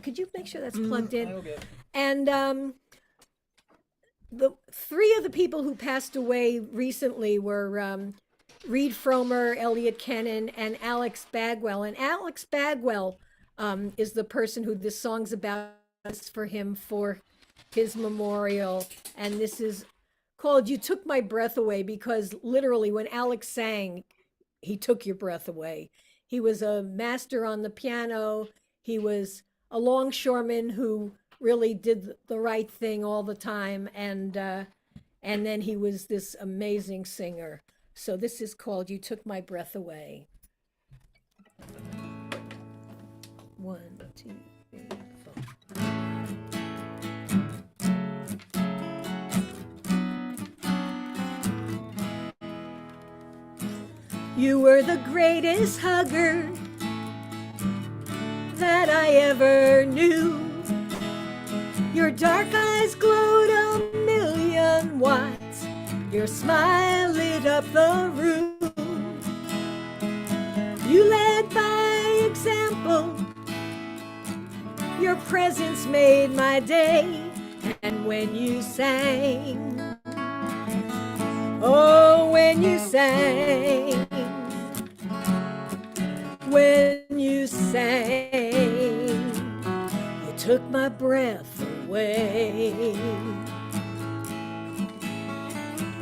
Could you make sure that's plugged in? Okay. And the three of the people who passed away recently were Reed Fromer, Elliot Kennan, and Alex Bagwell. And Alex Bagwell is the person who this song's about. It's for him for his memorial. And this is called You Took My Breath Away, because literally when Alex sang, he took your breath away. He was a master on the piano. He was a longshoreman who really did the right thing all the time. And then he was this amazing singer. So this is called You Took My Breath Away. 1, 2, 3, 4. You were the greatest hugger that I ever knew. Your dark eyes glowed 1,000,000 watts. Your smile lit up the room. You led by example. Your presence made my day. And when you sang, oh, when you sang, when you sang, you took my breath away.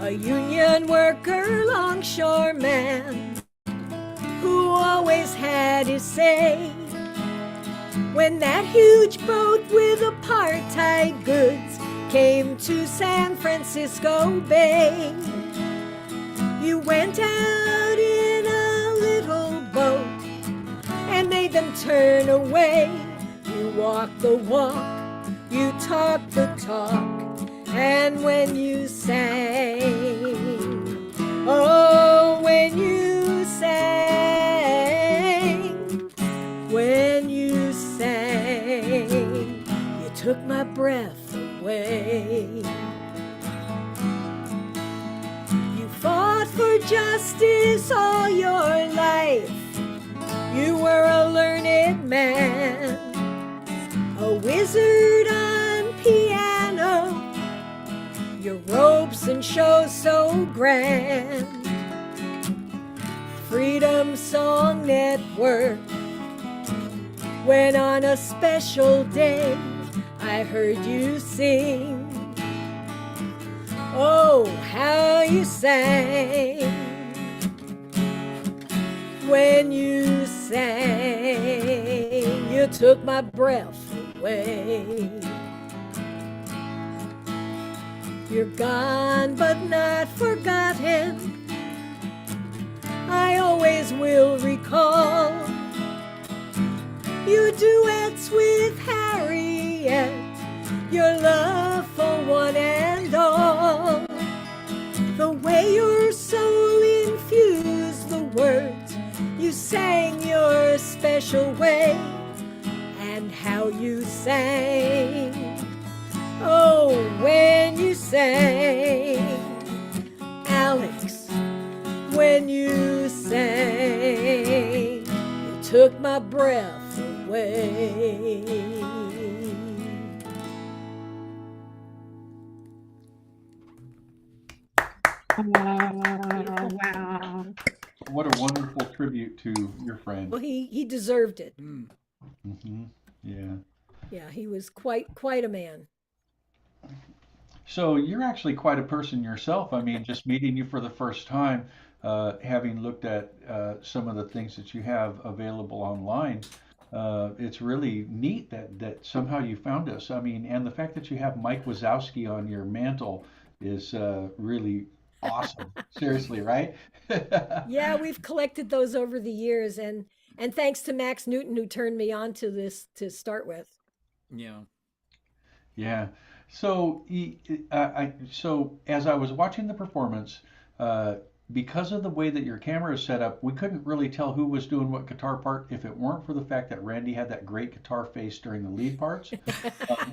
A union worker, longshoreman, who always had his say. When that huge boat with apartheid goods came to San Francisco Bay, you went out in a little boat and made them turn away. You walked the walk, you talked the talk, and when you sang, oh, when you sang, when you sang, you took my breath away. You fought for justice all your life. You were a learned man, a wizard on piano. Your robes and shows so grand. Freedom Song Network, when on a special day I heard you sing. Oh, how you sang. When you sang, you took my breath away. You're gone but not forgotten, I always will recall your duets with Harriet, your love for one and all. The way your soul infused the words you sang your special way, and how you sang. Oh, when you sang, Alex, when you sang, you took my breath away. Oh, wow. What a wonderful tribute to your friend. Well, he deserved it. Yeah. Yeah, he was quite a man. So you're actually quite a person yourself. I mean, just meeting you for the first time, having looked at some of the things that you have available online, it's really neat that somehow you found us. I mean, and the fact that you have Mike Wazowski on your mantle is really awesome. Seriously, right? Yeah, we've collected those over the years, and thanks to Max Newton who turned me on to this to start with. Yeah. Yeah. So, so as I was watching the performance, because of the way that your camera is set up, we couldn't really tell who was doing what guitar part if it weren't for the fact that Randy had that great guitar face during the lead parts.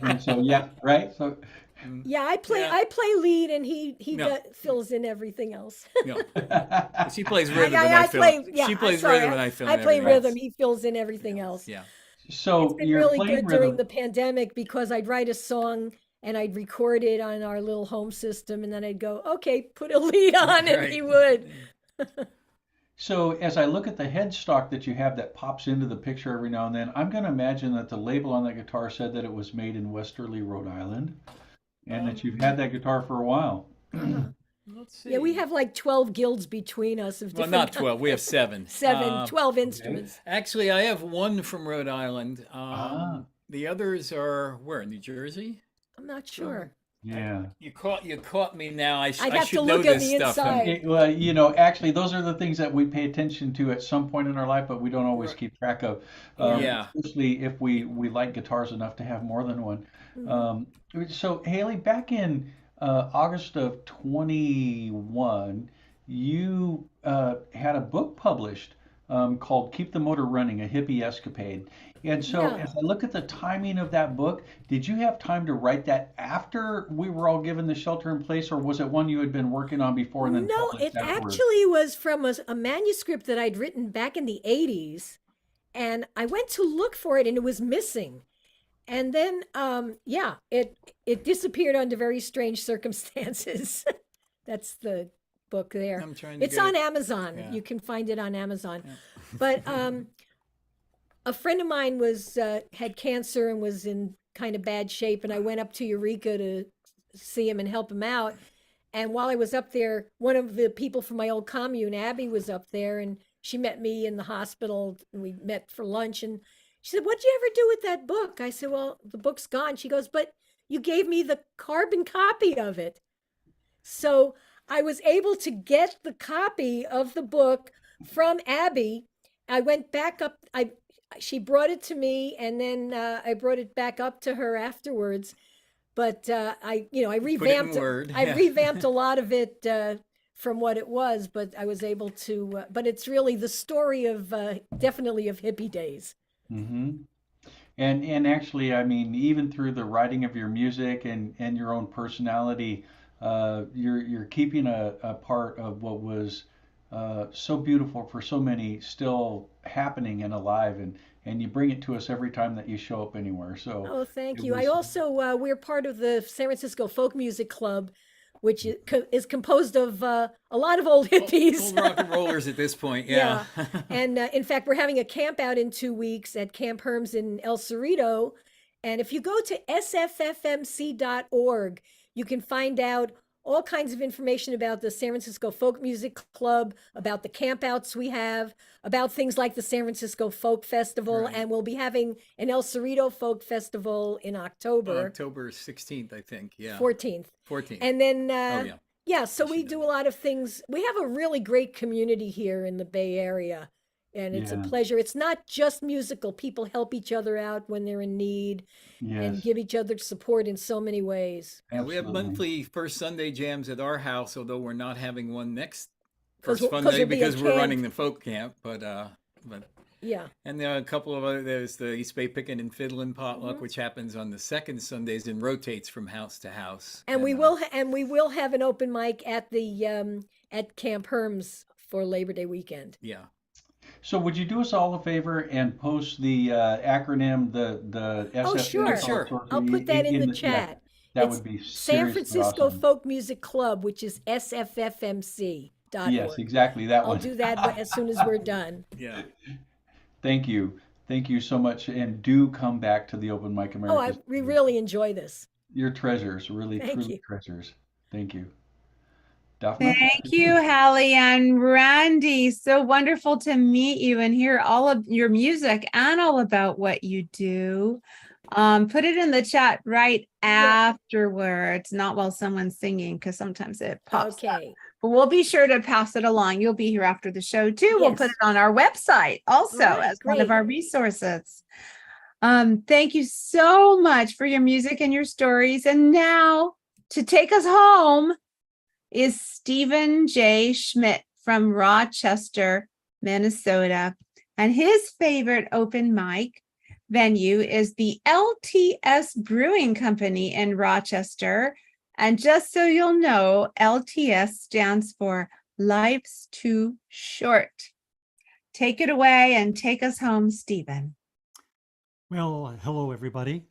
And so, yeah, right. So, Yeah, I play lead, and he fills in everything else. No. She plays rhythm and I fill in. She plays rhythm and I fill in. I play everything rhythm. else. He fills in everything else. Yeah. so It's been you're really playing good during rhythm. the pandemic because I'd write a song and I'd record it on our little home system, and then I'd go, okay, put a lead on, and he would. So as I look at the headstock that you have that pops into the picture every now and then, I'm going to imagine that the label on that guitar said that it was made in Westerly, Rhode Island, and that you've had that guitar for a while. Let's see. Yeah, we have like 12 guilds between us. Of Well, different not 12. We have 7. 12 instruments. Actually, I have one from Rhode Island. The others are where? New Jersey? I'm not sure. Yeah. You caught me now. I I'd have should to know look at this the stuff. inside. Well, you know, actually, those are the things that we pay attention to at some point in our life, but we don't always keep track of. Yeah. Especially if we like guitars enough to have more than one. So, Haley, back in August of 21, you had a book published called Keep the Motor Running, A Hippie Escapade. And so, Yeah. as I look at the timing of that book, did you have time to write that after we were all given the shelter in place, or was it one you had been working on before and then No, published it afterwards? actually was from a manuscript that I'd written back in the 80s. And I went to look for it and it was missing. And then, it disappeared under very strange circumstances. That's the book there. I'm trying to It's get on it. Amazon. Yeah. You can find it on Amazon. But a friend of mine was had cancer and was in kind of bad shape, and I went up to Eureka to see him and help him out. And while I was up there, one of the people from my old commune, Abby, was up there, and she met me in the hospital. And we met for lunch, and she said, "What'd you ever do with that book?" I said, "Well, the book's gone." She goes, "But you gave me the carbon copy of it." So I was able to get the copy of the book from Abby. I went back up. She brought it to me, and then I brought it back up to her afterwards. But I revamped. Word. I Yeah. revamped a lot of it from what it was, but I was able to. But it's really the story of definitely of hippie days. hmm And actually, I mean, even through the writing of your music and your own personality, you're keeping a part of what was so beautiful for so many still happening and alive, and you bring it to us every time that you show up anywhere. So Oh, thank it you. I was- also we're part of the San Francisco Folk Music Club, which is composed of a lot of old hippies. Old rock and rollers at this point. Yeah. And in fact, we're having a camp out in 2 weeks at Camp Herms in El Cerrito. And if you go to sffmc.org, you can find out all kinds of information about the San Francisco Folk Music Club, about the campouts we have, about things like the San Francisco Folk Festival, Right. and we'll be having an El Cerrito Folk Festival in October. October 16th, I think. Yeah. 14th. 14th. And then, Oh, yeah. yeah, so we do a lot of things. We have a really great community here in the Bay Area, and it's a Yeah. pleasure. It's not just musical. People help each other out when they're in need and Yes. give each other support in so many ways. And we have Absolutely. monthly first Sunday jams at our house, although we're not having one next 'Cause first we'll- 'cause Sunday we'll be at because we're running camp. the folk camp. But Yeah. and there are a couple of other. There's the East Bay Pickin' and Fiddlin' potluck, Mhm. which happens on the second Sundays and rotates from house to house. And we will have an open mic at the at Camp Herms for Labor Day weekend. Yeah. So would you do us all a favor and post the acronym, the Oh, SFN? sure. I'll put that in the yeah, chat. that It's would be San seriously Francisco awesome. Folk Music Club, which is sffmc.org. Yes, exactly that I'll one. do that as soon as we're done. Yeah. Thank you. Thank you so much. And do come back to the Open Mic Oh, America. we really enjoy this. You're treasures, really, Thank truly you. treasures. Thank you. Daphne? Thank you, Hallie and Randy. So wonderful to meet you and hear all of your music and all about what you do. Put it in the chat right afterwards, not while someone's singing, because sometimes it pops up. Okay. But we'll be sure to pass it along. You'll be here after the show too. We'll put Yes. it on our website also All right, as one of great. our resources. Thank you so much for your music and your stories. And now to take us home is Stephen J. Schmidt from Rochester, Minnesota. And his favorite open mic venue is the LTS Brewing Company in Rochester. And just so you'll know, LTS stands for Life's Too Short. Take it away and take us home, Stephen. Well, hello, everybody.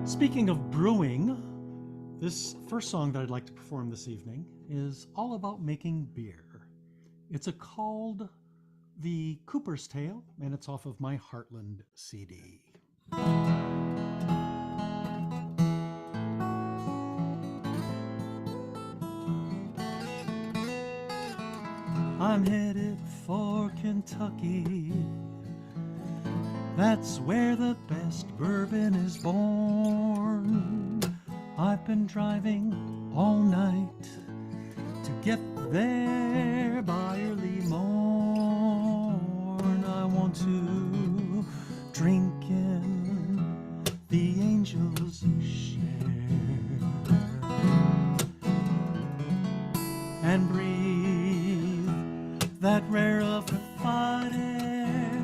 Speaking of brewing, this first song that I'd like to perform this evening is all about making beer. It's called The Cooper's Tale, and it's off of my Heartland CD. I'm headed for Kentucky. That's where the best bourbon is born. I've been driving all night to get there by early morn. I want to drink in the angels' share and breathe that rarefied air.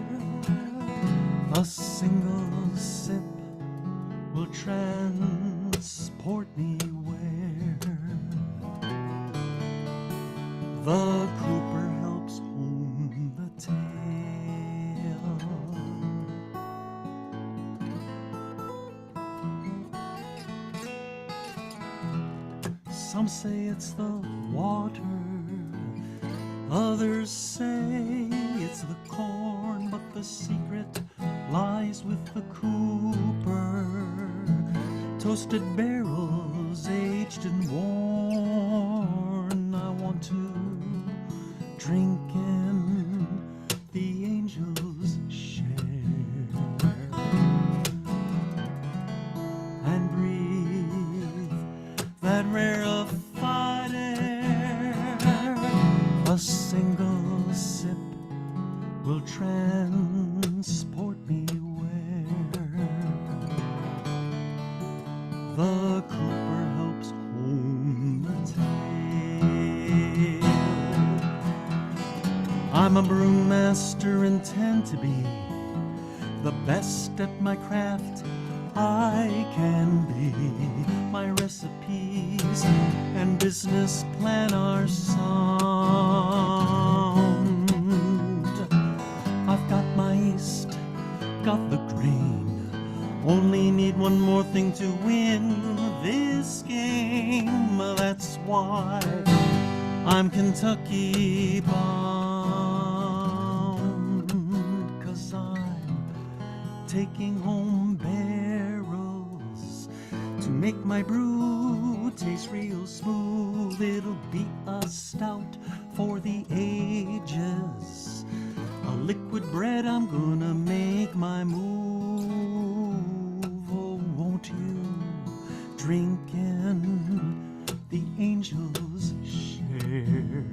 A single sip will transport me where the Cooper helps home the tale. Some say it's the water, others say it's the corn, but the secret lies with the Cooper. Toasted barrels, aged and worn. I want to drink in the angels' share and breathe that rarefied air. A single sip will transport me where the Cooper helps home the tale. I'm a brewmaster, intend to be the best at my craft I can be. My recipes and business plan are sound. I've got my yeast, got the grain, only need one more thing to win this game. That's why I'm Kentucky bound, 'cause I'm taking home barrels to make my brew tastes real smooth. It'll be a stout for the ages. A liquid bread, I'm gonna make my move. Oh, won't you drink in the angels' share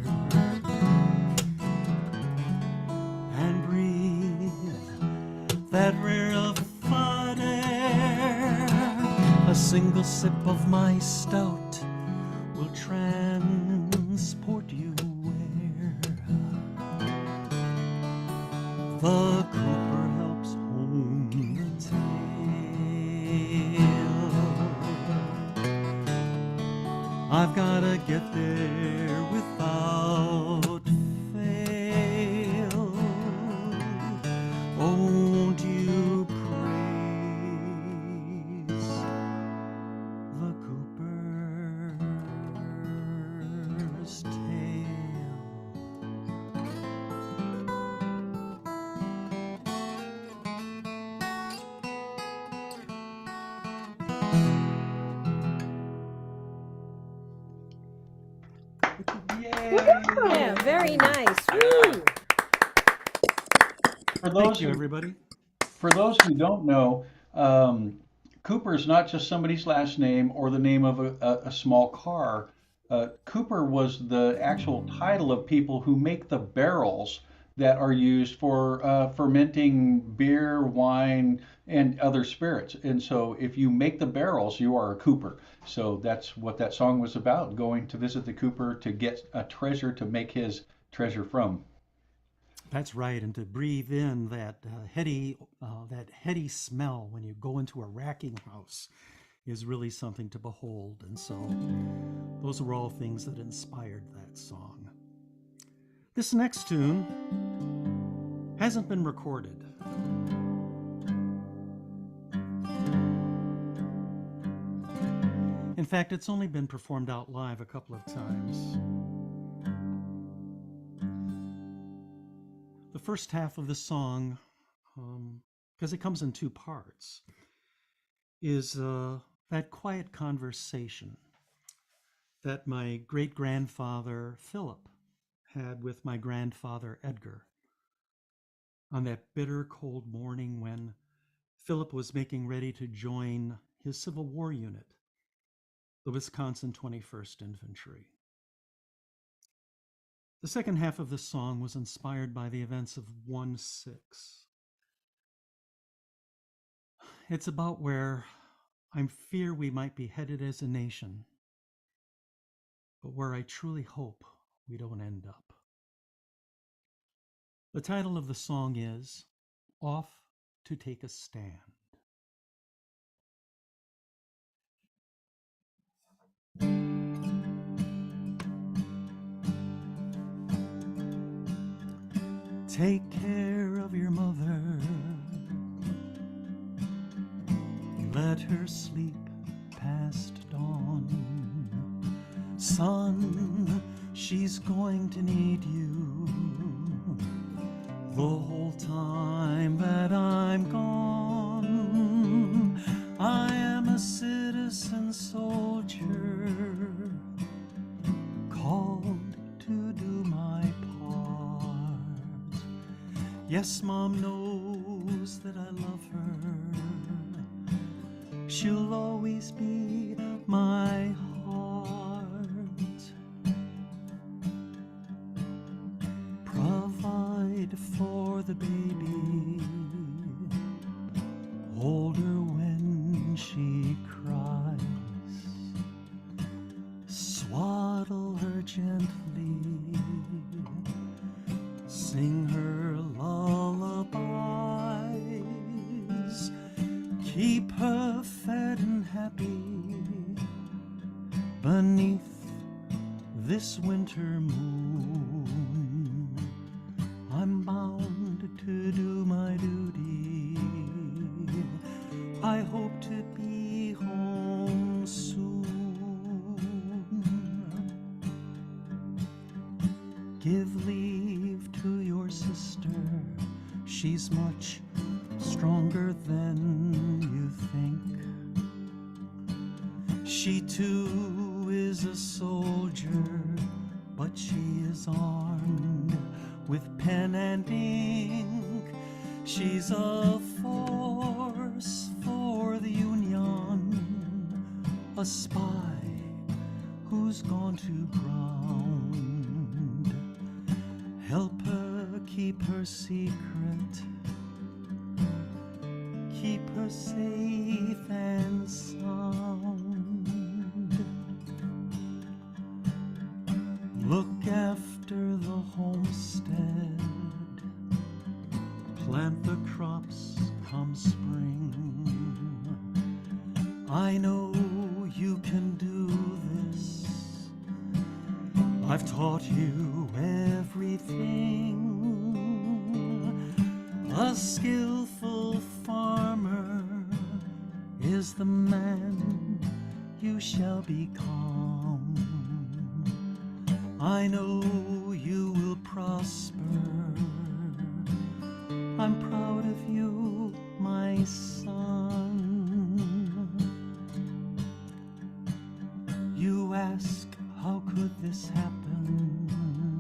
and breathe that rarefied air? A single sip of my stout will transport you where the Cooper helps home the tale. I've gotta get there without fail. Won't you praise the Cooper's tale? Yeah, very nice. Woo! For those Thank you, who, everybody. for those who don't know, Cooper is not just somebody's last name or the name of a small car. Cooper was the actual title of people who make the barrels that are used for fermenting beer, wine, and other spirits. And so if you make the barrels, you are a Cooper. So that's what that song was about, going to visit the Cooper to get a treasure to make his treasure from. That's right, and to breathe in that heady smell when you go into a racking house is really something to behold. And so those were all things that inspired that song. This next tune hasn't been recorded. In fact, it's only been performed out live a couple of times. The first half of the song, because it comes in two parts, is that quiet conversation that my great-grandfather Philip had with my grandfather Edgar on that bitter cold morning when Philip was making ready to join his Civil War unit, the Wisconsin 21st Infantry. The second half of the song was inspired by the events of 1/6. It's about where I fear we might be headed as a nation, but where I truly hope we don't end up. The title of the song is Off to Take a Stand. Take care of your mother, let her sleep past dawn. Son, she's going to need you the whole time that I'm gone. I am a citizen soldier called to do my part. Yes, Mom knows that I love her. She'll always be my heart. Provide for the baby, hold her when she cries, swaddle her gently, sing her lullabies, keep her fed and happy beneath this winter moon. I'm bound to do my duty. I hope to be home soon. Give leave to your sister. She's much stronger than you think. She too is a soldier, but she is armed with pen and ink. She's a force for the Union, a spy who's gone to ground. Help her keep her secret, keep her safe and sound. Look after the homestead, plant the crops come spring. I know you can do this. I've taught you everything. A skillful farmer is the man you shall become. I know you will prosper. I'm proud of you, my son. You ask, how could this happen?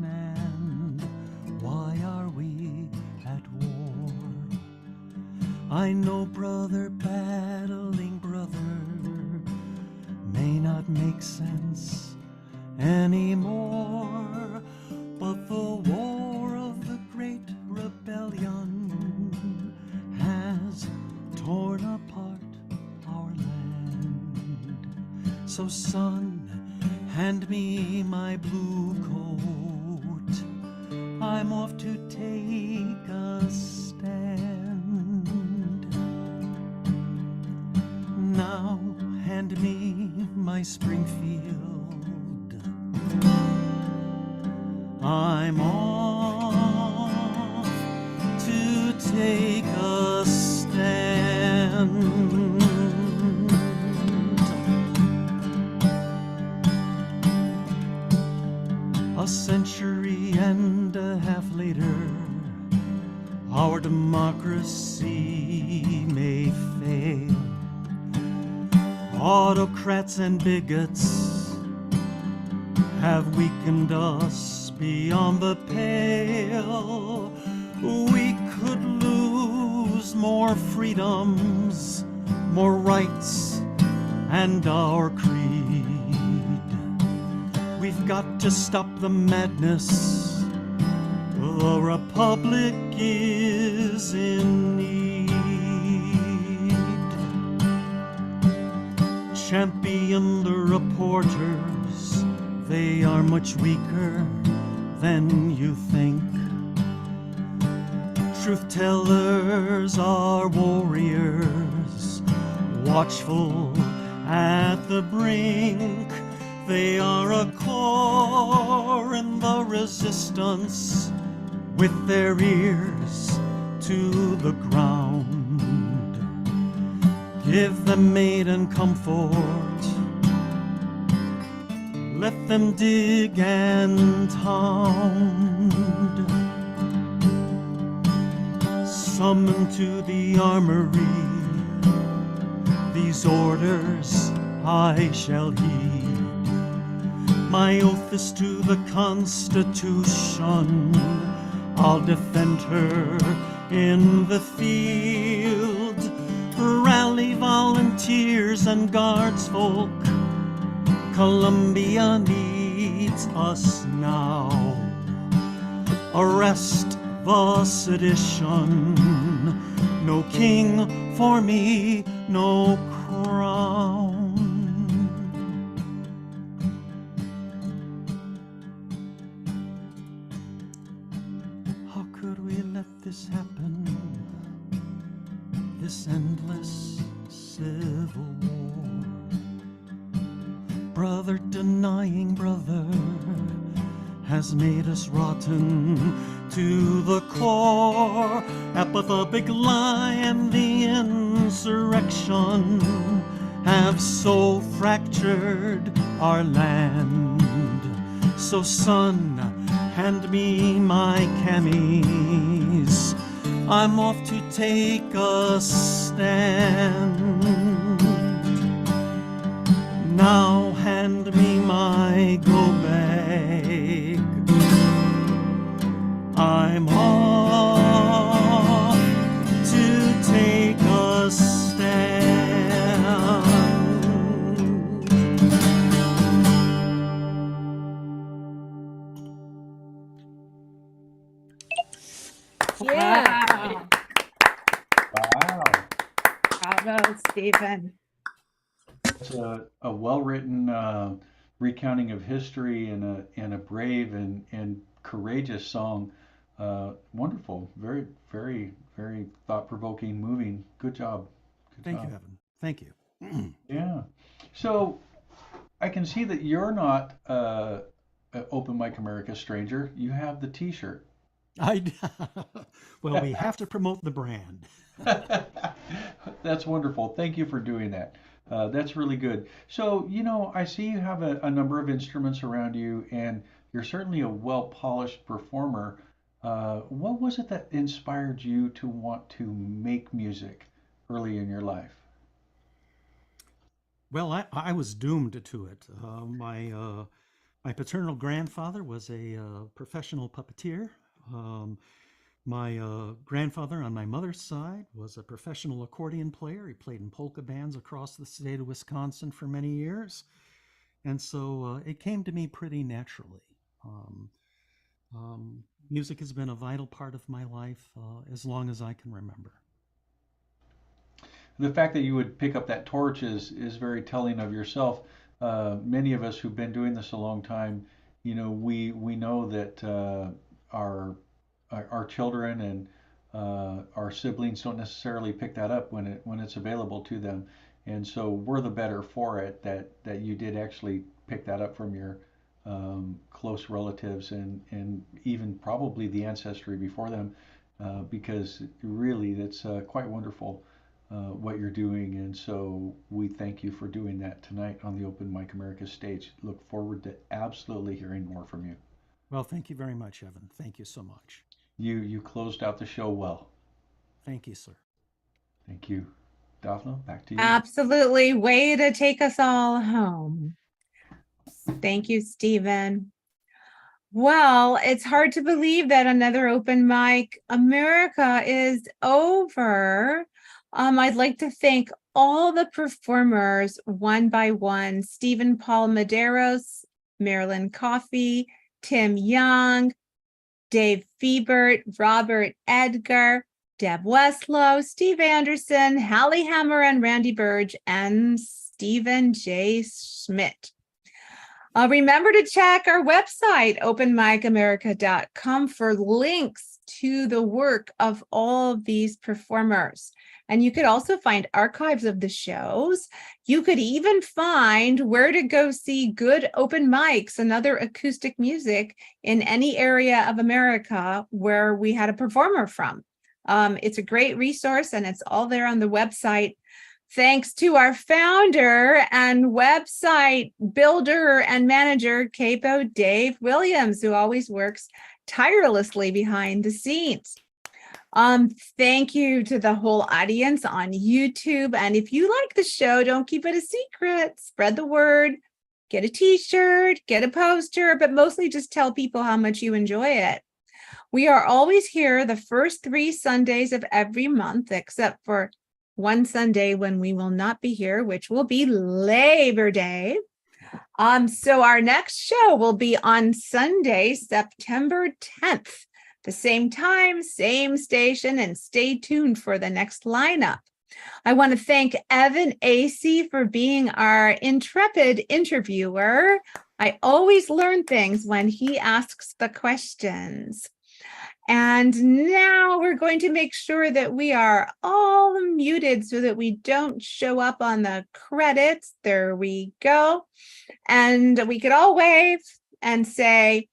And why are we at war? I know brother battling brother may not make sense anymore, but the war of the great rebellion has torn apart our land. So son, hand me my blue coat, I'm off to take a stand. Now hand me my Springfield, I'm off to take a stand. A century and a half later, our democracy may fail. Autocrats and bigots have weakened us beyond the pale. We could lose more freedoms, more rights, and our creed. We've got to stop the madness. The Republic is in need. Champion the reporters, they are much weaker than you think. Truth tellers are warriors, watchful at the brink. They are a core in the resistance, with their ears to the ground. Give them aid and comfort, let them dig and pound. Summon to the armory, these orders I shall heed. My oath is to the Constitution, I'll defend her in the field. Rally volunteers and guards folk, Columbia needs us now. Arrest the sedition, no king for me, no crown. How could we let this happen? This endless civil war. Brother denying brother has made us rotten to the core. But the big lie and the insurrection have so fractured our land. So son, hand me my camis, I'm off to take a stand. Now hand me my go bag. I'm off to take a stand. Yeah. Wow. Bravo, Stephen. It's a well-written recounting of history and a brave and courageous song. Wonderful. Very, very, very thought-provoking, moving. Good job. Good Thank you, job. Evan. Thank you. Yeah. So I can see that you're not a Open Mic America stranger. You have the T-shirt. Well, we have to promote the brand. That's wonderful. Thank you for doing that. That's really good. So, I see you have a number of instruments around you, and you're certainly a well-polished performer. What was it that inspired you to want to make music early in your life? Well, I was doomed to it. My paternal grandfather was a professional puppeteer. My grandfather on my mother's side was a professional accordion player. He played in polka bands across the state of Wisconsin for many years. And so it came to me pretty naturally. Music has been a vital part of my life as long as I can remember. The fact that you would pick up that torch is very telling of yourself. Many of us who've been doing this a long time, we know that our children and our siblings don't necessarily pick that up when it's available to them, and so we're the better for it that you did actually pick that up from your close relatives and even probably the ancestry before them, because really that's quite wonderful what you're doing, and so we thank you for doing that tonight on the Open Mic America stage. Look forward to absolutely hearing more from you. Well, thank you very much, Evan. Thank you so much. You closed out the show well. Thank you, sir. Thank you. Daphne, back to you. Absolutely. Way to take us all home. Thank you, Stephen. Well, it's hard to believe that another Open Mic America is over. I'd like to thank all the performers one by one: Stephen Paul Medeiros, Marilyn Coffey, Tim Young, Dave Fiebert, Robert Edgar, Deb Westlow, Steve Andersen, Hallie Hammer and Randy Burge, and Stephen J. Schmidt. Remember to check our website, openmicamerica.com, for links to the work of all of these performers. And you could also find archives of the shows. You could even find where to go see good open mics and other acoustic music in any area of America where we had a performer from. It's a great resource, and it's all there on the website. Thanks to our founder and website builder and manager, Capo Dave Williams, who always works tirelessly behind the scenes. Thank you to the whole audience on YouTube. And if you like the show, don't keep it a secret. Spread the word, get a t-shirt, get a poster, but mostly just tell people how much you enjoy it. We are always here the first 3 Sundays of every month, except for one Sunday when we will not be here, which will be Labor Day. So our next show will be on Sunday, September 10th. The same time, same station, and stay tuned for the next lineup. I want to thank Evan Acey for being our intrepid interviewer. I always learn things when he asks the questions. And now we're going to make sure that we are all muted so that we don't show up on the credits. There we go. And we could all wave and say,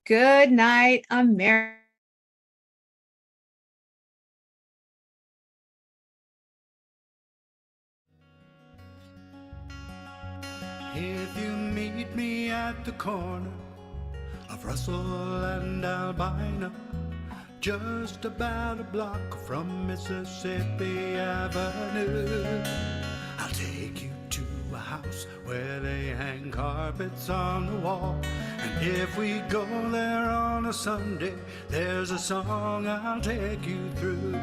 good night, America. If you meet me at the corner of Russell and Albina, just about a block from Mississippi Avenue, I'll take you to a house where they hang carpets on the wall. And if we go there on a Sunday, there's a song I'll take you through.